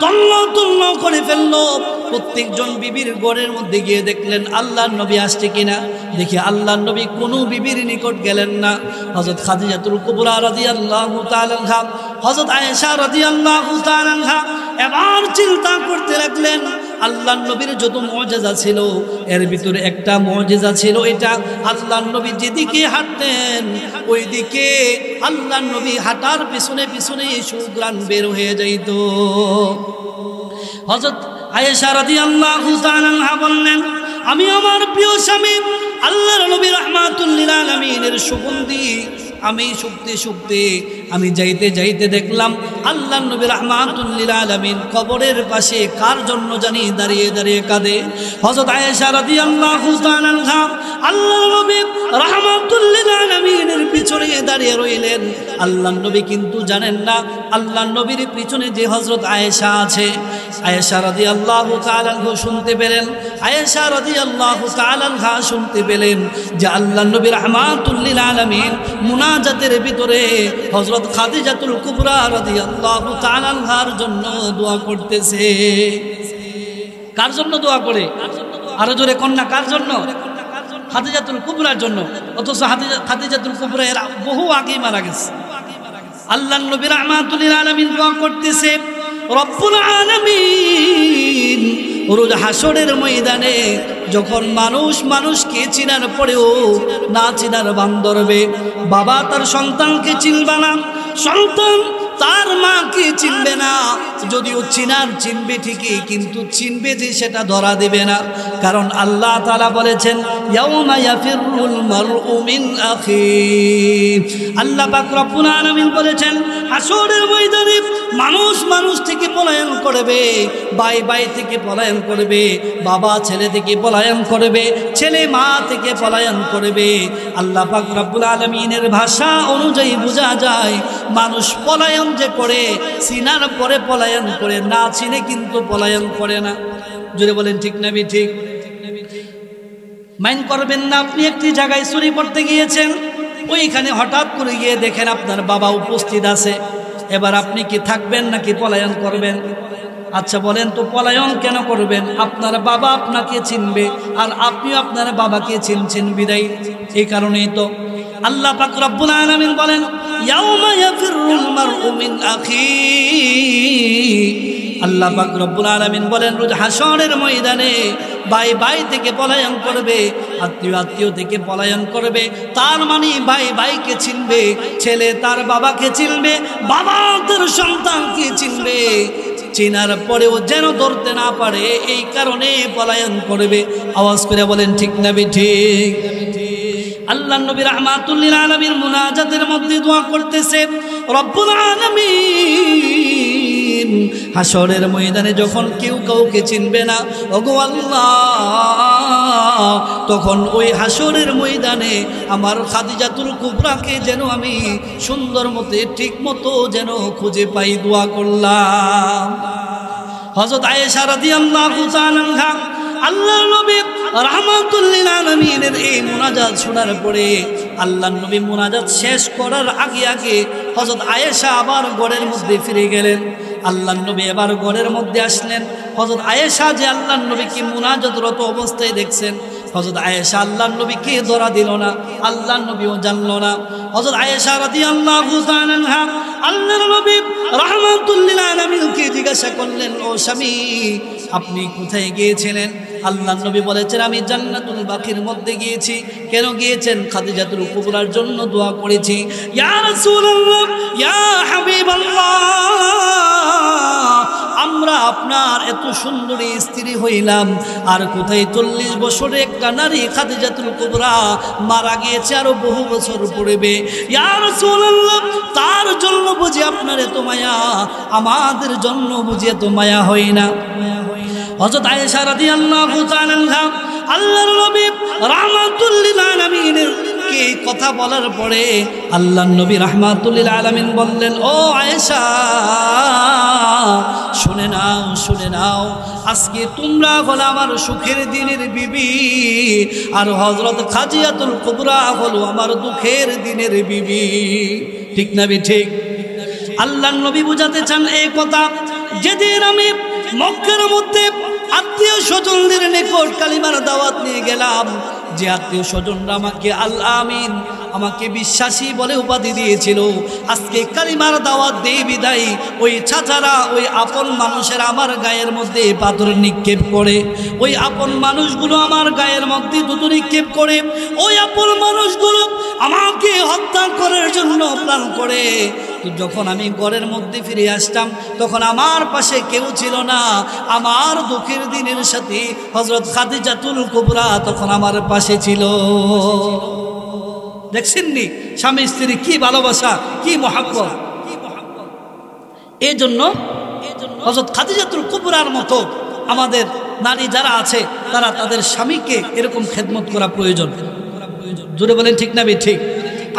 তন্ন তন্ন করে ফেললো। প্রত্যেকজন বিবির ঘরের মধ্যে গিয়ে দেখলেন আল্লাহর নবী আসছে কিনা। দেখি আল্লাহর নবী কোনো বিবির নিকট গেলেন না। হযরত খাদিজাতুল কুবরা রাদিয়াল্লাহু তাআলা আনহা, হযরত আয়েশা রাদিয়াল্লাহু তাআলা আনহা এবার চিন্তা করতে লাগলেন, আল্লাহর নবীর যত মুজিজা ছিল এর ভিতরে একটা মুজিজা ছিল, এটা আল্লাহর নবী যেদিকে হাঁটতেন ওই দিকে আল্লাহর নবী হাঁটার পিছনে পিছনে সুঘ্রাণ বের হয়ে যাইত। হযরত আয়েশা রাদিয়াল্লাহু তাআলা আনহা বললেন, আমি আমার প্রিয় স্বামী আল্লাহর নবী রাহমাতুল লিল আলামিনের সুগন্ধি আমি শুকতে শুকতে আমি যাইতে যাইতে দেখলাম আল্লাহর নবী রাহমাতুল লিল আলামিন কবরের পাশে কার জন্য জানি দাঁড়িয়ে দাঁড়িয়ে কাঁদে। হযরত আয়েশা রাদিয়াল্লাহু তাআলা আনহা আল্লাহর নবী রাহমাতুল লিল আলামিনের পিছনে দাঁড়িয়ে রইলেন। আল্লাহর নবী কিন্তু জানেন না আল্লাহর নবীর পিছনে যে হযরত আয়েশা আছে। আয়েশা রাদিয়াল্লাহু তাআলা আনহা শুনতে পেলেন, আয়েশা রাদিয়াল্লাহু তাআলা আনহা শুনতে পেলেন যে আল্লাহর নবী রাহমাতুল লিল আলামিন মুনাজাতের ভিতরে হযরত খাদিজাতুল কুবরা রাদিয়াল্লাহু তাআলা আনহার জন্য দোয়া করতেছে। কার জন্য দোয়া করে? আরো জোরে কন্যা, কার জন্য? খাদিজাতুল কুবরার জন্য, অথচ খাদিজাতুল কুবরা এর বহু আগেই মারা গেছে। আল্লাহর নবী রাহমাতুল লিল আলামিন দোয়া করতেছে, রব্বুল আলামিন রোজ হাসরের ময়দানে যখন মানুষকে চিনার পরেও না চিনার ভান ধরবে, বাবা তার সন্তানকে চিনবে না, সন্তান তার মাকে চিনবে না, যদিও চিনবে ঠিকই, কিন্তু চিনবে যে সেটা ধরা দেবে না। কারণ আল্লাহ তাআলা বলেছেন, ইয়াউমা ইয়াফিরুল মারউ মিন আখিহি, আল্লাহ পাক রব্বুল আলামিন বলেছেন হাসরের ময়দানে মানুষ থেকে পলায়ন করবে, ভাই থেকে পলায়ন করবে, বাবা ছেলে থেকে পলায়ন করবে, ছেলে মা থেকে পলায়ন করবে। আল্লাহ পাক রব্বুল আলামিনের ভাষা অনুযায়ী বোঝা যায় মানুষ পলায়ন যে করে চিনার পরে পলায়ন করে, না চিনে কিন্তু পলায়ন করে না। জোরে বলেন ঠিক না ঠিক? মাইন্ড করবেন না, আপনি একটি জায়গায় চুরি করতে গিয়েছেন, ওইখানে হঠাৎ করে গিয়ে দেখেন আপনার বাবা উপস্থিত আছে, এবার আপনি কি থাকবেন নাকি পলায়ন করবেন? আচ্ছা বলেন তো, পলায়ন কেন করবেন? আপনার বাবা আপনাকে চিনবে আর আপনিও আপনার বাবাকে চিনছেন বিদায়। এই কারণেই তো আল্লাহ পাক রব্বুল আলামিন বলেন, ইয়াউমা ইয়াফিরুল মারউ মিন আখিহি, আল্লাহ পাক রব্বুল আলামিন বলেন রোজ হাসরের ময়দানে ভাই থেকে পলায়ন করবে, আত্মীয় থেকে পলায়ন করবে। তার মানে ভাইকে চিনবে, ছেলে তার বাবাকে চিনবে, বাবা তার সন্তানকে চিনবে, চিনার পরেও যেন ধরতে না পারে এই কারণে পলায়ন করবে। আওয়াজ করে বলেন ঠিক না ঠিক? আল্লাহ নবী রাহমাতুল লিল আলামিন মুনাজাতের মধ্যে দোয়া করতেছে, রব্বুল আলামিন হাসরের ময়দানে যখন কেউ কাউকে চিনবে না, ওগো আল্লাহ, তখন ওই হাসরের ময়দানে আমার খাদিজাতুল কুবরাকে যেন আমি সুন্দর মতে ঠিক মতো যেন খুঁজে পাই, দোয়া করলাম। হযরত আয়েশা রাদিয়াল্লাহু তাআলা আনহা আল্লাহর নবী রাহমাতুল লিল আলামিনের এই মুনাজাত শোনার পরে আল্লাহর নবী মুনাজাত শেষ করার আগে হযরত আয়েশা আবার ঘরের মধ্যে ফিরে গেলেন। আল্লাহর নবী এবার ঘরের মধ্যে আসলেন। হযরত আয়েশা যে আল্লাহর নবীকে মুনাজাতরত অবস্থায় দেখছেন, হযরত আয়েশা আল্লাহর নবীকে ধরা দিল না, আল্লাহর নবীও জানলো না। হযরত আয়েশা রাদিয়াল্লাহু তাআলা আনহা আল্লাহর নবী রাহমাতুল লিল আলামিনকে জিজ্ঞাসা করলেন, ও স্বামী আপনি কোথায় গিয়েছিলেন? আল্লাহর নবী বলেছেন, আমি জান্নাতুল বাকির মধ্যে গিয়েছি। কেন গিয়েছেন? খাদিজাতুল কুবরার জন্য দোয়া করেছি। ইয়া রাসূলুল্লাহ, ইয়া হাবিবাল্লাহ, আমরা আপনার এত সুন্দরী স্ত্রী হইলাম, আর কোথায় 40 বছরে একটা নারী খাদিজাতুল কুবরা মারা গিয়েছে, আরো বহু বছর পড়বে। ইয়া রাসূলুল্লাহ, তার জন্য বুঝি আপনার এত মায়া, আমাদের জন্য বুঝি এত মায়া হয় না? হযরত আয়েশা রাদিয়াল্লাহু তাআলা আনহা আল্লাহর নবী রাহমাতুল লিল আলামিনের কে কথা বলার পরে আল্লাহর নবী রাহমাতুল লিল আলামিন বললেন, ও আয়েশা শুনে নাও, আজকে তোমরা হলো আমার সুখের দিনের বিবি, আর হযরত খাদিজাতুল কুবরা হলো আমার দুঃখের দিনের বিবি। ঠিক না ঠিক? আল্লাহর নবী বুঝাতে চান এই কথা, যেদিন আমি মক্কার মধ্যে আত্মীয় স্বজনদের নিকট কালিমার দাওয়াত নিয়ে গেলাম, যে আত্মীয় স্বজনরা আমাকে আল আমিন, আমাকে বিশ্বাসী বলে উপাধি দিয়েছিল, আজকে কালিমার দাওয়াত দেই বিদায় ওই চাচারা, ওই আপন মানুষের আমার গায়ের মধ্যে পাথর নিক্ষেপ করে, ওই আপন মানুষগুলো আমার গায়ের মধ্যে দুটো নিক্ষেপ করে, ওই আপন মানুষগুলো আমাকে হত্যা করার জন্য প্ল্যান করে। যখন আমি ঘরের মধ্যে ফিরে আসতাম তখন আমার পাশে কেউ ছিল না, আমার দুঃখের দিনের সাথে হযরত খাদিজাতুল কুবরা তখন আমার পাশে ছিল। দেখছেননি স্বামী স্ত্রী কি ভালোবাসা, কি মহব্বত। এই জন্য হযরত খাদিজাতুল কুবরার মতো আমাদের নারী যারা আছে তারা তাদের স্বামীকে এরকম খেদমত করা প্রয়োজন। জোরে বলেন ঠিক না ঠিক?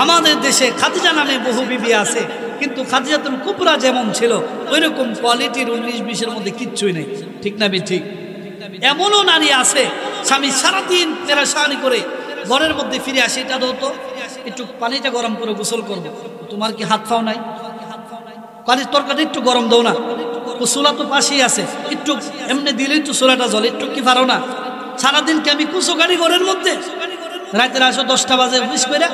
আমাদের দেশে খাদিজা নামে বহু বিবি আছে, কিন্তু খাদিজাতুল কুবরা যেমন ছিল ওইরকম কোয়ালিটির 19-20-এর মধ্যে কিচ্ছুই নেই। ঠিক না ঠিক? এমনও নারী আছে স্বামী সারাদিন পেরেশানি করে ঘরের মধ্যে ফিরে আসে, এটা দাও তো, একটু পানিটা গরম করে গোসল করবো, তোমার কি হাত পাও নাই? পানির তরকারি একটু গরম দাও না, চুলা তো পাশেই আছে, একটু এমনি দিলেই তো চুলাটা জ্বলে, একটু কি পারো না? সারাদিন কি আমি কুচো গাড়ি ঘরের মধ্যে? রাতের আসো 10টা বাজে অফিস করে,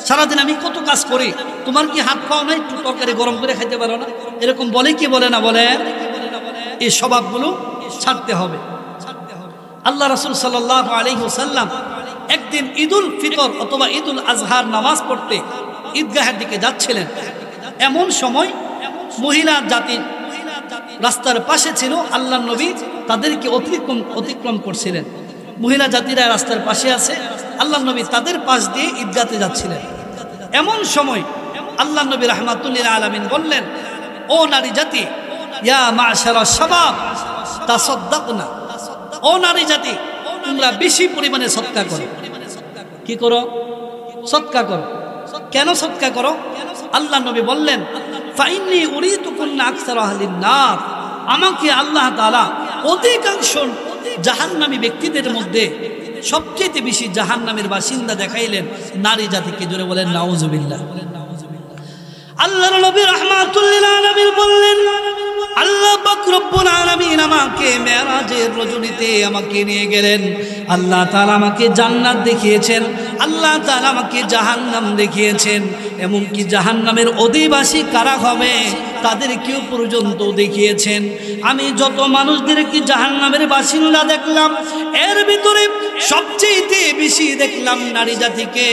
সারাদিন আমি কত কাজ করি, তোমার কি হাত পাও নাই, একটু তরকারি গরম করে খাইতে পারো না? এরকম বলে কি বলে না বলে? এই স্বভাবগুলো ছাড়তে হবে। আল্লাহ রাসূল সাল্লাল্লাহু আলাইহি ওয়াসাল্লাম একদিন ঈদুল ফিতর অথবা ঈদুল আজহার নামাজ পড়তে ঈদগাহের দিকে যাচ্ছিলেন। এমন সময় মহিলা জাতি রাস্তার পাশে ছিল, আল্লাহর নবী তাদেরকে অতিক্রম করছিলেন। মহিলা জাতিরা রাস্তার পাশে আছে, আল্লাহর নবী তাদের পাশ দিয়ে ঈদগাতে যাচ্ছিলেন। এমন সময় আল্লাহর নবী রাহমাতুল্লিল আলামিন বললেন, ও নারী জাতি, ইয়া মাশারাশ শাবাব তাসাদ্দাকনা, ও নারী জাতি তোমরা বেশি পরিমাণে সদকা করো। কি করো? সদকা করো। কেন সদকা করো? আল্লাহর নবী বললেন, ফাইন্নী উরিতুকুন্না আকসার আহলিন নার, আমাকে আল্লাহ তাআলা অধিকাংশ জাহান্নামী ব্যক্তিদের মধ্যে সবচেয়ে বেশি জাহান্নামের বাসিন্দা দেখাইলেন নারী জাতিকে। জোরে বলেন নাউজুবিল্লাহ। আল্লাহর নবী রাহমাতুল লিল আলামিন বললেন, আল্লাহ পাক রব্বুল আলামিন আমাকে মেরাজের রজনীতে আমাকে নিয়ে গেলেন। আল্লাহ তাআলা আমাকে জান্নাত দেখিয়েছেন, আল্লাহ তাআলা আমাকে জাহান্নাম দেখিয়েছেন। এমনকি জাহান্নামের অধিবাসী কারা হবে তাদেরকেও পর্যন্ত দেখিয়েছেন। আমি যত মানুষদেরকে জাহান্নামের বাসিন্দা দেখলাম, এর ভিতরে সবচেয়ে বেশি দেখলাম নারী জাতিকে।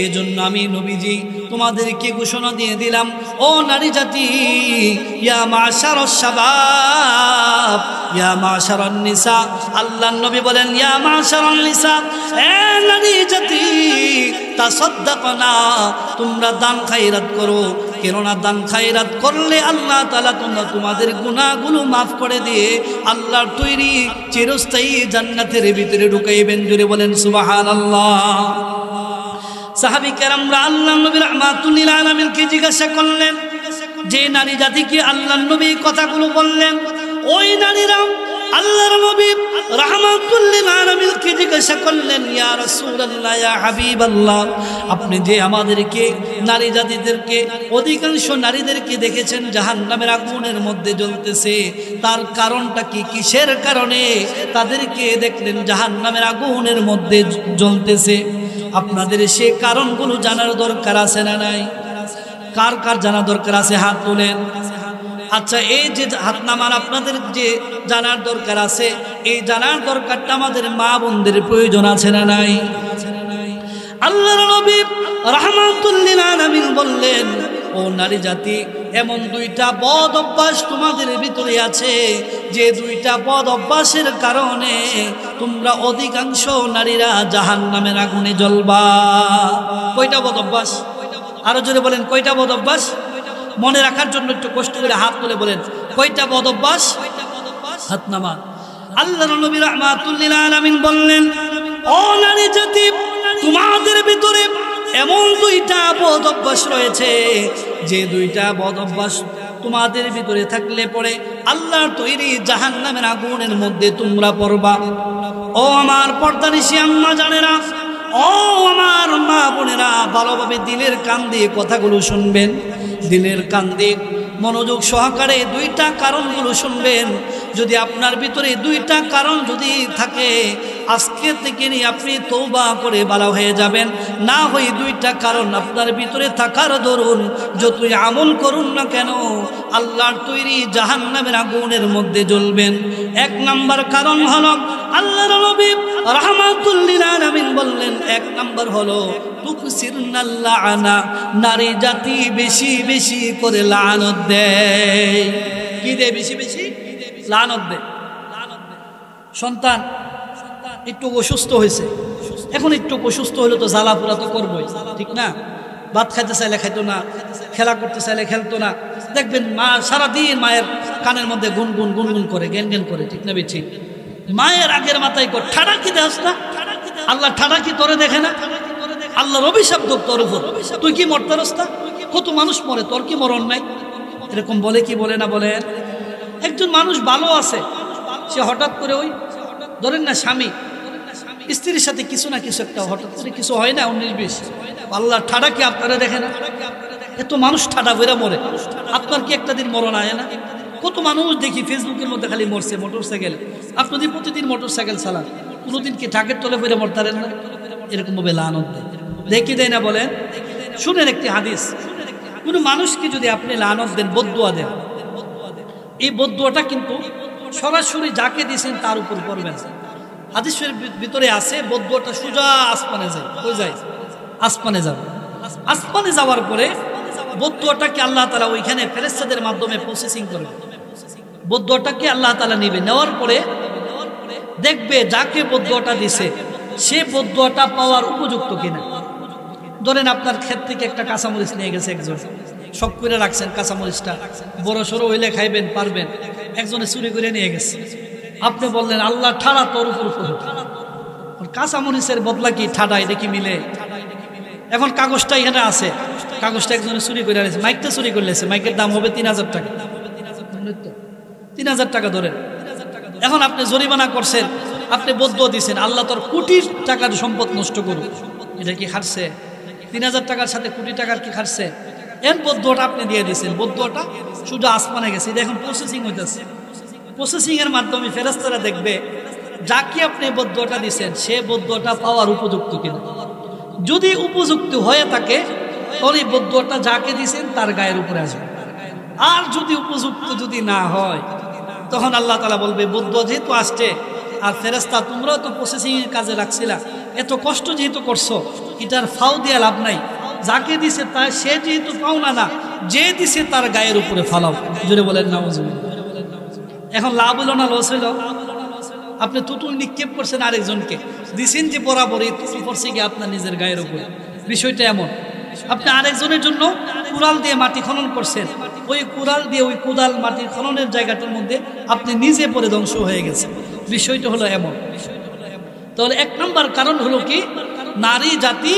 এই জন্য আমি নবীজি তোমাদেরকে ঘোষণা দিয়ে দিলাম, ও নারী জাতি, ইয়া মাশারাশ শাবাব ইয়া মাশারান নিসা। আল্লাহর নবী বলেন, ইয়া মাশারান নিসা, এ নারী জাতি, তাসাদ্দাকনা, তোমরা দান খায়রাত করো। কেননা দান খায়রাত করলে আল্লাহ তাআলা তোমাদের গুনাহগুলো মাফ করে দিয়ে আল্লাহর তৈরি চিরস্থায়ী জান্নাতের ভিতরে ঢুকাইবেন। জোরে বলেন সুবহানাল্লাহ। সাহাবী কেরামরা আল্লাহর নবী রাহমাতুল লিল আলামিনকে জিজ্ঞাসা করলেন, যে নারী জাতিকে আল্লাহর নবী কথাগুলো বললেন, ওই নারীরা আল্লাহর নবী রাহমাতুল লিল আলামিনকে জিজ্ঞাসা করলেন, ইয়া রাসূলুল্লাহ, ইয়া হাবিবাল্লাহ, আপনি যে আমাদেরকে নারী জাতিদেরকে অধিকাংশ নারীদেরকে দেখেছেন জাহান্নামের আগুনের মধ্যে জ্বলতেছে, তার কারণটা কি? কিসের কারণে তাদেরকে দেখলেন জাহান্নামের আগুনের মধ্যে জ্বলতেছে? আপনাদের সে কারণগুলো জানার দরকার আছে না নাই? কার কার জানা দরকার আছে? হাত তোলেন। আচ্ছা, এই যে হাত নামান আপনাদের যে জানার দরকার আছে, এই জানার দরকারটা আমাদের মা বোনদের প্রয়োজন আছে না নাই? আল্লাহর নবী রাহমাতুল লিল আলামিন বললেন, ও নারী জাতি, এমন দুইটা বদ অভ্যাস তোমাদের ভিতরে আছে, যে দুইটা বদ অভ্যাসের কারণে তোমরা অধিকাংশ নারীরা জাহান্নামের আগুনে জ্বলবা। কয়টা বদ অভ্যাস? আরো জোরে বলেন, কয়টা বদ অভ্যাস? মনে রাখার জন্য একটু কষ্ট করে হাত তুলে বলেন, কয়টা বদ অভ্যাস? হাত নামান। আল্লাহর নবী রাহমাতুল লিল আলামিন বললেন, ও নারী জাতি, তোমাদের ভিতরে এমন দুইটা বদ অভ্যাস রয়েছে, যে দুইটা বদ অভ্যাস তোমাদের ভিতরে থাকলে পরে আল্লাহর তৈরি জাহান্নামের আগুনের মধ্যে তোমরা পড়বা। ও আমার পর্দানিশী আম্মা জানেরা, ও আমার মা বোনেরা, ভালোভাবে দিলের কান দিয়ে কথাগুলো শুনবেন, দিলের কান দিয়ে মনোযোগ সহকারে দুইটা কারণগুলো শুনবেন। যদি আপনার ভিতরে দুইটা কারণ যদি থাকে, আজকে থেকে নিয়ে আপনি তওবা করে ভালো হয়ে যাবেন। না হয় দুইটা কারণ আপনার ভিতরে থাকার দরুন যতই আমল করুন না কেন আল্লাহর তৈরি জাহান্নামের আগুনের মধ্যে জ্বলবেন। এক নাম্বার কারণ হলো, আল্লাহর নবী রাহমাতুল লিল আলামিন বললেন, এক নাম্বার হলো তুকসিরুনাল লাআনা, নারী জাতি বেশি বেশি করে লানত দেয়। কি দেয়? বেশি বেশি লানত দেয়। সন্তান একটু অসুস্থ হয়েছে, এখন একটু অসুস্থ হলে তো জ্বালা পোড়া তো করবোই, ঠিক না? ভাত খাইতে চাইলে খাইতো না, খেলা করতে চাইলে খেলতো না। দেখবেন মা সারাদিন মায়ের কানের মধ্যে গুনগুন গুনগুন করে, জ্ঞান জ্ঞান করে, ঠিক না বেছি? মায়ের আগের মাথায় কর ঠাডা কি দেস না? আল্লাহ ঠাডা কি তোরে দেখে না? আল্লাহর অভিশাপ তোর উপর, তুই কি মরতারস না? কত মানুষ মরে, তোর কি মরণ নাই? এরকম বলে কি বলে না বলেন? একজন মানুষ ভালো আছে, সে হঠাৎ করে ওই ধরেন না স্বামী স্ত্রীর সাথে কিছু না কিছু একটা হঠাৎ করে কিছু হয় না, 19-20, আল্লাহ ঠাডা কি আপনারা দেখে না? এত মানুষ ঠাডা বেরা মরে, আপনার কি একটা দিন মরণ আয় না? কত মানুষ দেখি ফেসবুকের মধ্যে খালি মরছে মোটর সাইকেল। আপনি প্রতিদিন মোটর সাইকেল চালান, কোনোদিন কি ঢাকের তলে বেড়ে মরতারেন না? এরকম ভাবে লানত দেয়। দেখি দেয় না বলেন? শুনেন একটি হাদিস, কোনো মানুষকে যদি আপনি লানত দেন, বদদুয়া দেন, এই বদদুয়াটা কিন্তু সরাসরি যাকে দিয়েছেন তার উপর পড়বেন। হাদিসের ভিতরে আছে বদদুয়াটা সোজা আসমানে যায়। কই যায়? আসমানে যাবে। আসমানে যাওয়ার পরে বদদুয়াটাকে আল্লাহ তাআলা ওইখানে ফেরেশতাদের মাধ্যমে প্রসেসিং করবে। বদদুয়াটাকে আল্লাহ তাআলা নেবে, নেওয়ার পরে দেখবে যাকে বদদুয়াটা দিছে সে বদদুয়াটা পাওয়ার উপযুক্ত কিনা। ধরেন আপনার ক্ষেত থেকে একটা কাঁচামরিচ নিয়ে গেছে একজন, শখ করে রাখছেন কাঁচামরিচটা, বড় সড়ো হইলে খাইবেন পারবেন, একজনে চুরি করে নিয়ে গেছে। আপনি বললেন আল্লাহ ঠাড়া তোর উপর উপর, কাঁচামরিচের বদলা কি ঠাডা, এটা কি মিলে? এখন কাগজটা এখানে আছে, কাগজটা একজনে চুরি করে আনেছে, মাইকটা চুরি করে লেছে, মাইকের দাম হবে ৩,০০০ টাকা, ৩,০০০ টাকা ধরেন। এখন আপনি জরিমানা করছেন, আপনি বদদুয়া দিয়েছেন আল্লাহ তোর কোটি টাকার সম্পদ নষ্ট করুন, এটা কি খাটছে? ৩,০০০ টাকার সাথে কোটি টাকার কি খাটছে? এর বদদুয়াটা আপনি দিয়ে দিয়েছেন, বদদুয়াটা শুধু আসমানে গেছে, এটা এখন প্রসেসিং হইতেছে। প্রসেসিং এর মাধ্যমে ফেরেশতারা দেখবে যাকে আপনি বদদুয়াটা দিয়েছেন সে বদদুয়াটা পাওয়ার উপযুক্ত কিনা। যদি উপযুক্ত হয়ে থাকে তাহলে এই বদদুয়াটা যাকে দিয়েছেন তার গায়ের উপরে আসবে। আর যদি উপযুক্ত যদি না হয় তখন আল্লাহ তাআলা বলবে বদদুয়া যেহেতু আসছে, আর ফেরেশতা তোমরাও তো প্রসেসিং এর কাজে রাখছিলা, এত কষ্ট যেহেতু করছো, এটার ফাও দিয়া লাভ নাই, যাকে দিছে তার সে যেহেতু পাও না, যে দিছে তার গায়ের উপরে ফালাও। জোরে বলেন নাউজুবিল্লাহ। এখন লাভ হলো না লস হইল? আপনি তুতুল নিক্ষেপ করছেন আরেকজনকে, দিছেন যে বরাবরই তুতুল পড়ছে গিয়ে আপনার নিজের গায়ের উপরে। বিষয়টা এমন, আপনি আরেকজনের জন্য কুড়াল দিয়ে মাটি খনন করছেন, ওই কুড়াল দিয়ে ওই কোদাল মাটির খননের জায়গাটার মধ্যে আপনি নিজে পরে ধ্বংস হয়ে গেছে। বিষয়টা হলো এমন। তাহলে এক নম্বর কারণ হলো কি, নারী জাতি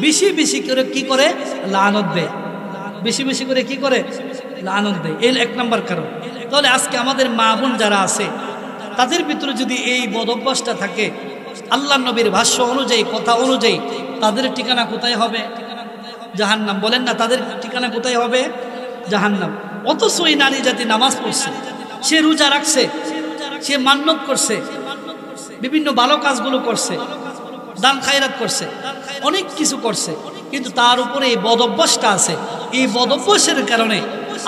বেশি বেশি করে কি করে? লানত দেয়। বেশি বেশি করে কি করে? লানত দেয়। এই এক নম্বর কারণ। তাহলে আজকে আমাদের মা বোন যারা আছে তাদের ভিতরে যদি এই বদ অভ্যাসটা থাকে, আল্লাহ নবীর ভাষ্য অনুযায়ী, কথা অনুযায়ী, তাদের ঠিকানা কোথায় হবে? জাহান্নাম। বলেন না, তাদের ঠিকানা কোথায় হবে? জাহান্নাম। অথচ এই নারী জাতি নামাজ পড়ছে, সে রোজা রাখছে, সে মান্নত করছে, বিভিন্ন ভালো কাজগুলো করছে, দান খায়রাত করছে, অনেক কিছু করছে, কিন্তু তার উপরে এই বদ অভ্যাসটা আছে। এই বদ অভ্যাসের কারণে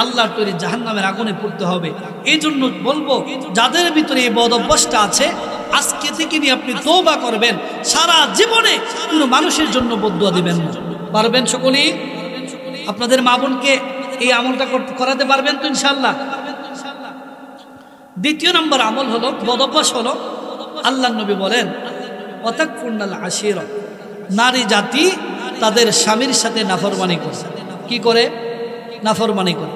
আল্লাহর তৈরি জাহান্নামের আগুনে পড়তে হবে। এই জন্য বলবো, যাদের ভিতরে এই বদ অভ্যাসটা আছে আজকে থেকে নিয়ে আপনি তওবা করবেন, সারা জীবনে কোনো মানুষের জন্য বদদুয়া দিবেন না। পারবেন সকলেই? আপনাদের মা বোনকে এই আমলটা করাতে পারবেন তো ইনশাআল্লাহ? দ্বিতীয় নম্বর আমল হলো, বদ অভ্যাস হলো, আল্লাহ নবী বলেন ওয়াতাকফুরনাল আশিরা, নারী জাতি তাদের স্বামীর সাথে নাফরমানি করে। কি করে? নাফরমানি করে।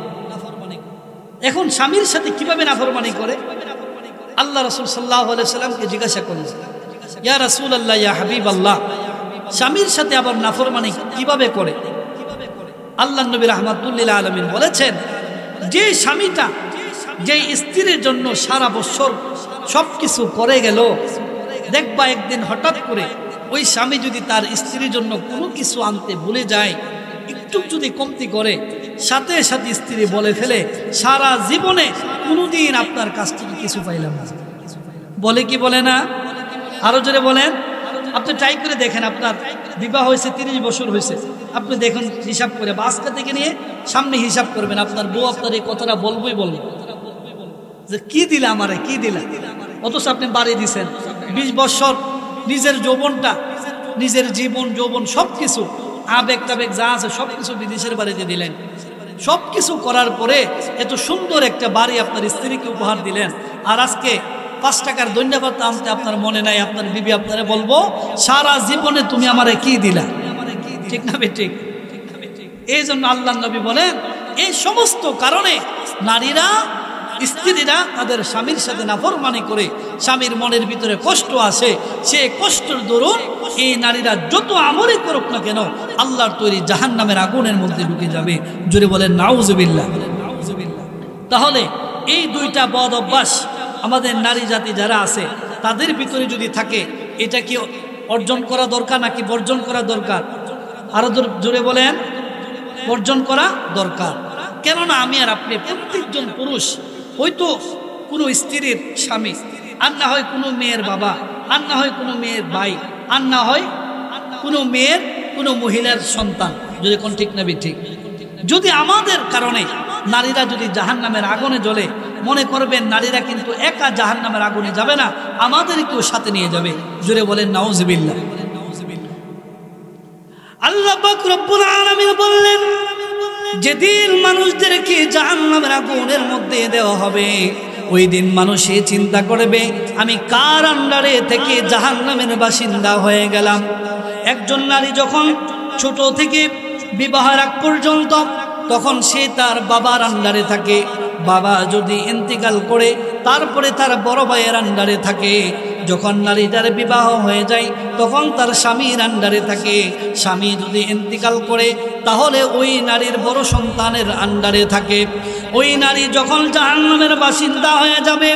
এখন স্বামীর সাথে কিভাবে নাফরমানি করে? আল্লাহ রাসূল সাল্লাল্লাহু আলাইহি সাল্লামকে জিজ্ঞাসা করলেন, ইয়া রাসূলুল্লাহ, ইয়া হাবিবাল্লাহ, স্বামীর সাথে আবার নাফরমানি কিভাবে করে? আল্লাহ নবী রাহমাতুল লিল আলামিন বলেছেন, যে স্বামীটা যে স্ত্রীর জন্য সারা বছর সবকিছু করে গেল, দেখবা একদিন হঠাৎ করে ওই স্বামী যদি তার স্ত্রীর জন্য কোনো কিছু আনতে ভুলে যায়, একটু যদি কমতি করে, সাথে সাথে স্ত্রী বলে ফেলে, সারা জীবনে কোনোদিন আপনার কাছ থেকে কিছু পাইলাম না। বলে কি বলে না? আরো জোরে বলেন। আপনি ট্রাই করে দেখেন, আপনার বিবাহ হয়েছে 30 বছর হয়েছে, আপনি দেখুন হিসাব করে, বাসকা থেকে নিয়ে সামনে হিসাব করবেন, আপনার বউ আপনার এই কথাটা বলবই বলবো যে কি দিলা আমারে, কি দিলা। অথচ আপনি বাড়ি দিছেন 20 বছর, নিজের যৌবনটা, নিজের জীবন যৌবন সবকিছু, আবেগ টাবেগ যা আছে সবকিছু বিদেশের বাড়িতে দিলেন। সবকিছু করার পরে এত সুন্দর একটা বাড়ি আপনার স্ত্রীকে উপহার দিলেন, আর আজকে 5 টাকার ধন্যবাদ আনতে আপনার মনে নাই। আপনার বিবি আপনারে বলবো, সারা জীবনে তুমি আমারে কি দিলা। ঠিক না ঠিক? এই জন্য আল্লাহ নবী বলেন, এই সমস্ত কারণে নারীরা, স্ত্রীরা তাদের স্বামীর সাথে নাফরমানি করে, স্বামীর মনের ভিতরে কষ্ট আসে, সে কষ্টের দরুন এই নারীরা যত আমলই করুক না কেন আল্লাহর তৈরি জাহান্নামের আগুনের মধ্যে ঢুকে যাবে। জোরে বলেন নাউজুবিল্লাহ। তাহলে এই দুইটা বদ অভ্যাস আমাদের নারী জাতি যারা আছে তাদের ভিতরে যদি থাকে, এটা কি অর্জন করা দরকার নাকি বর্জন করা দরকার? আরো জোরে বলেন, বর্জন করা দরকার। কেননা আমি আর আপনি প্রত্যেকজন পুরুষ হয়তো কোনো স্ত্রীর স্বামী, আর না হয় কোনো মেয়ের বাবা, আর না হয় কোনো মেয়ের ভাই, আর না হয় কোনো মেয়ের কোনো মহিলার সন্তান, যদি কোন ঠিক না ঠিক। যদি আমাদের কারণে নারীরা যদি জাহান্নামের আগুনে জ্বলে, মনে করবেন নারীরা কিন্তু একা জাহান্নামের আগুনে যাবে না, আমাদেরকেও সাথে নিয়ে যাবে। জোরে বলেন নাউজুবিল্লাহ। আল্লাহ পাক রব্বুল আলামিন বললেন, যেদিন মানুষদেরকে জাহান্নামের আগুনের মধ্যে দেওয়া হবে, ওই দিন মানুষে চিন্তা করবে আমি কার আন্ডারে থেকে জাহান্নামের বাসিন্দা হয়ে গেলাম। একজন নারী যখন ছোট থেকে বিবাহের আগ পর্যন্ত, তখন সে তার বাবার আন্ডারে থাকে। বাবা যদি ইন্তিকাল করে তারপরে তার বড় ভাইয়ের আন্ডারে থাকে। যখন নারীটার বিবাহ হয়ে যায় তখন তার স্বামীর আন্ডারে থাকে। স্বামী যদি ইন্তিকাল করে তাহলে ওই নারীর বড় সন্তানের আন্ডারে থাকে। ওই নারী যখন জাহান্নামের বাসিন্দা হয়ে যাবে,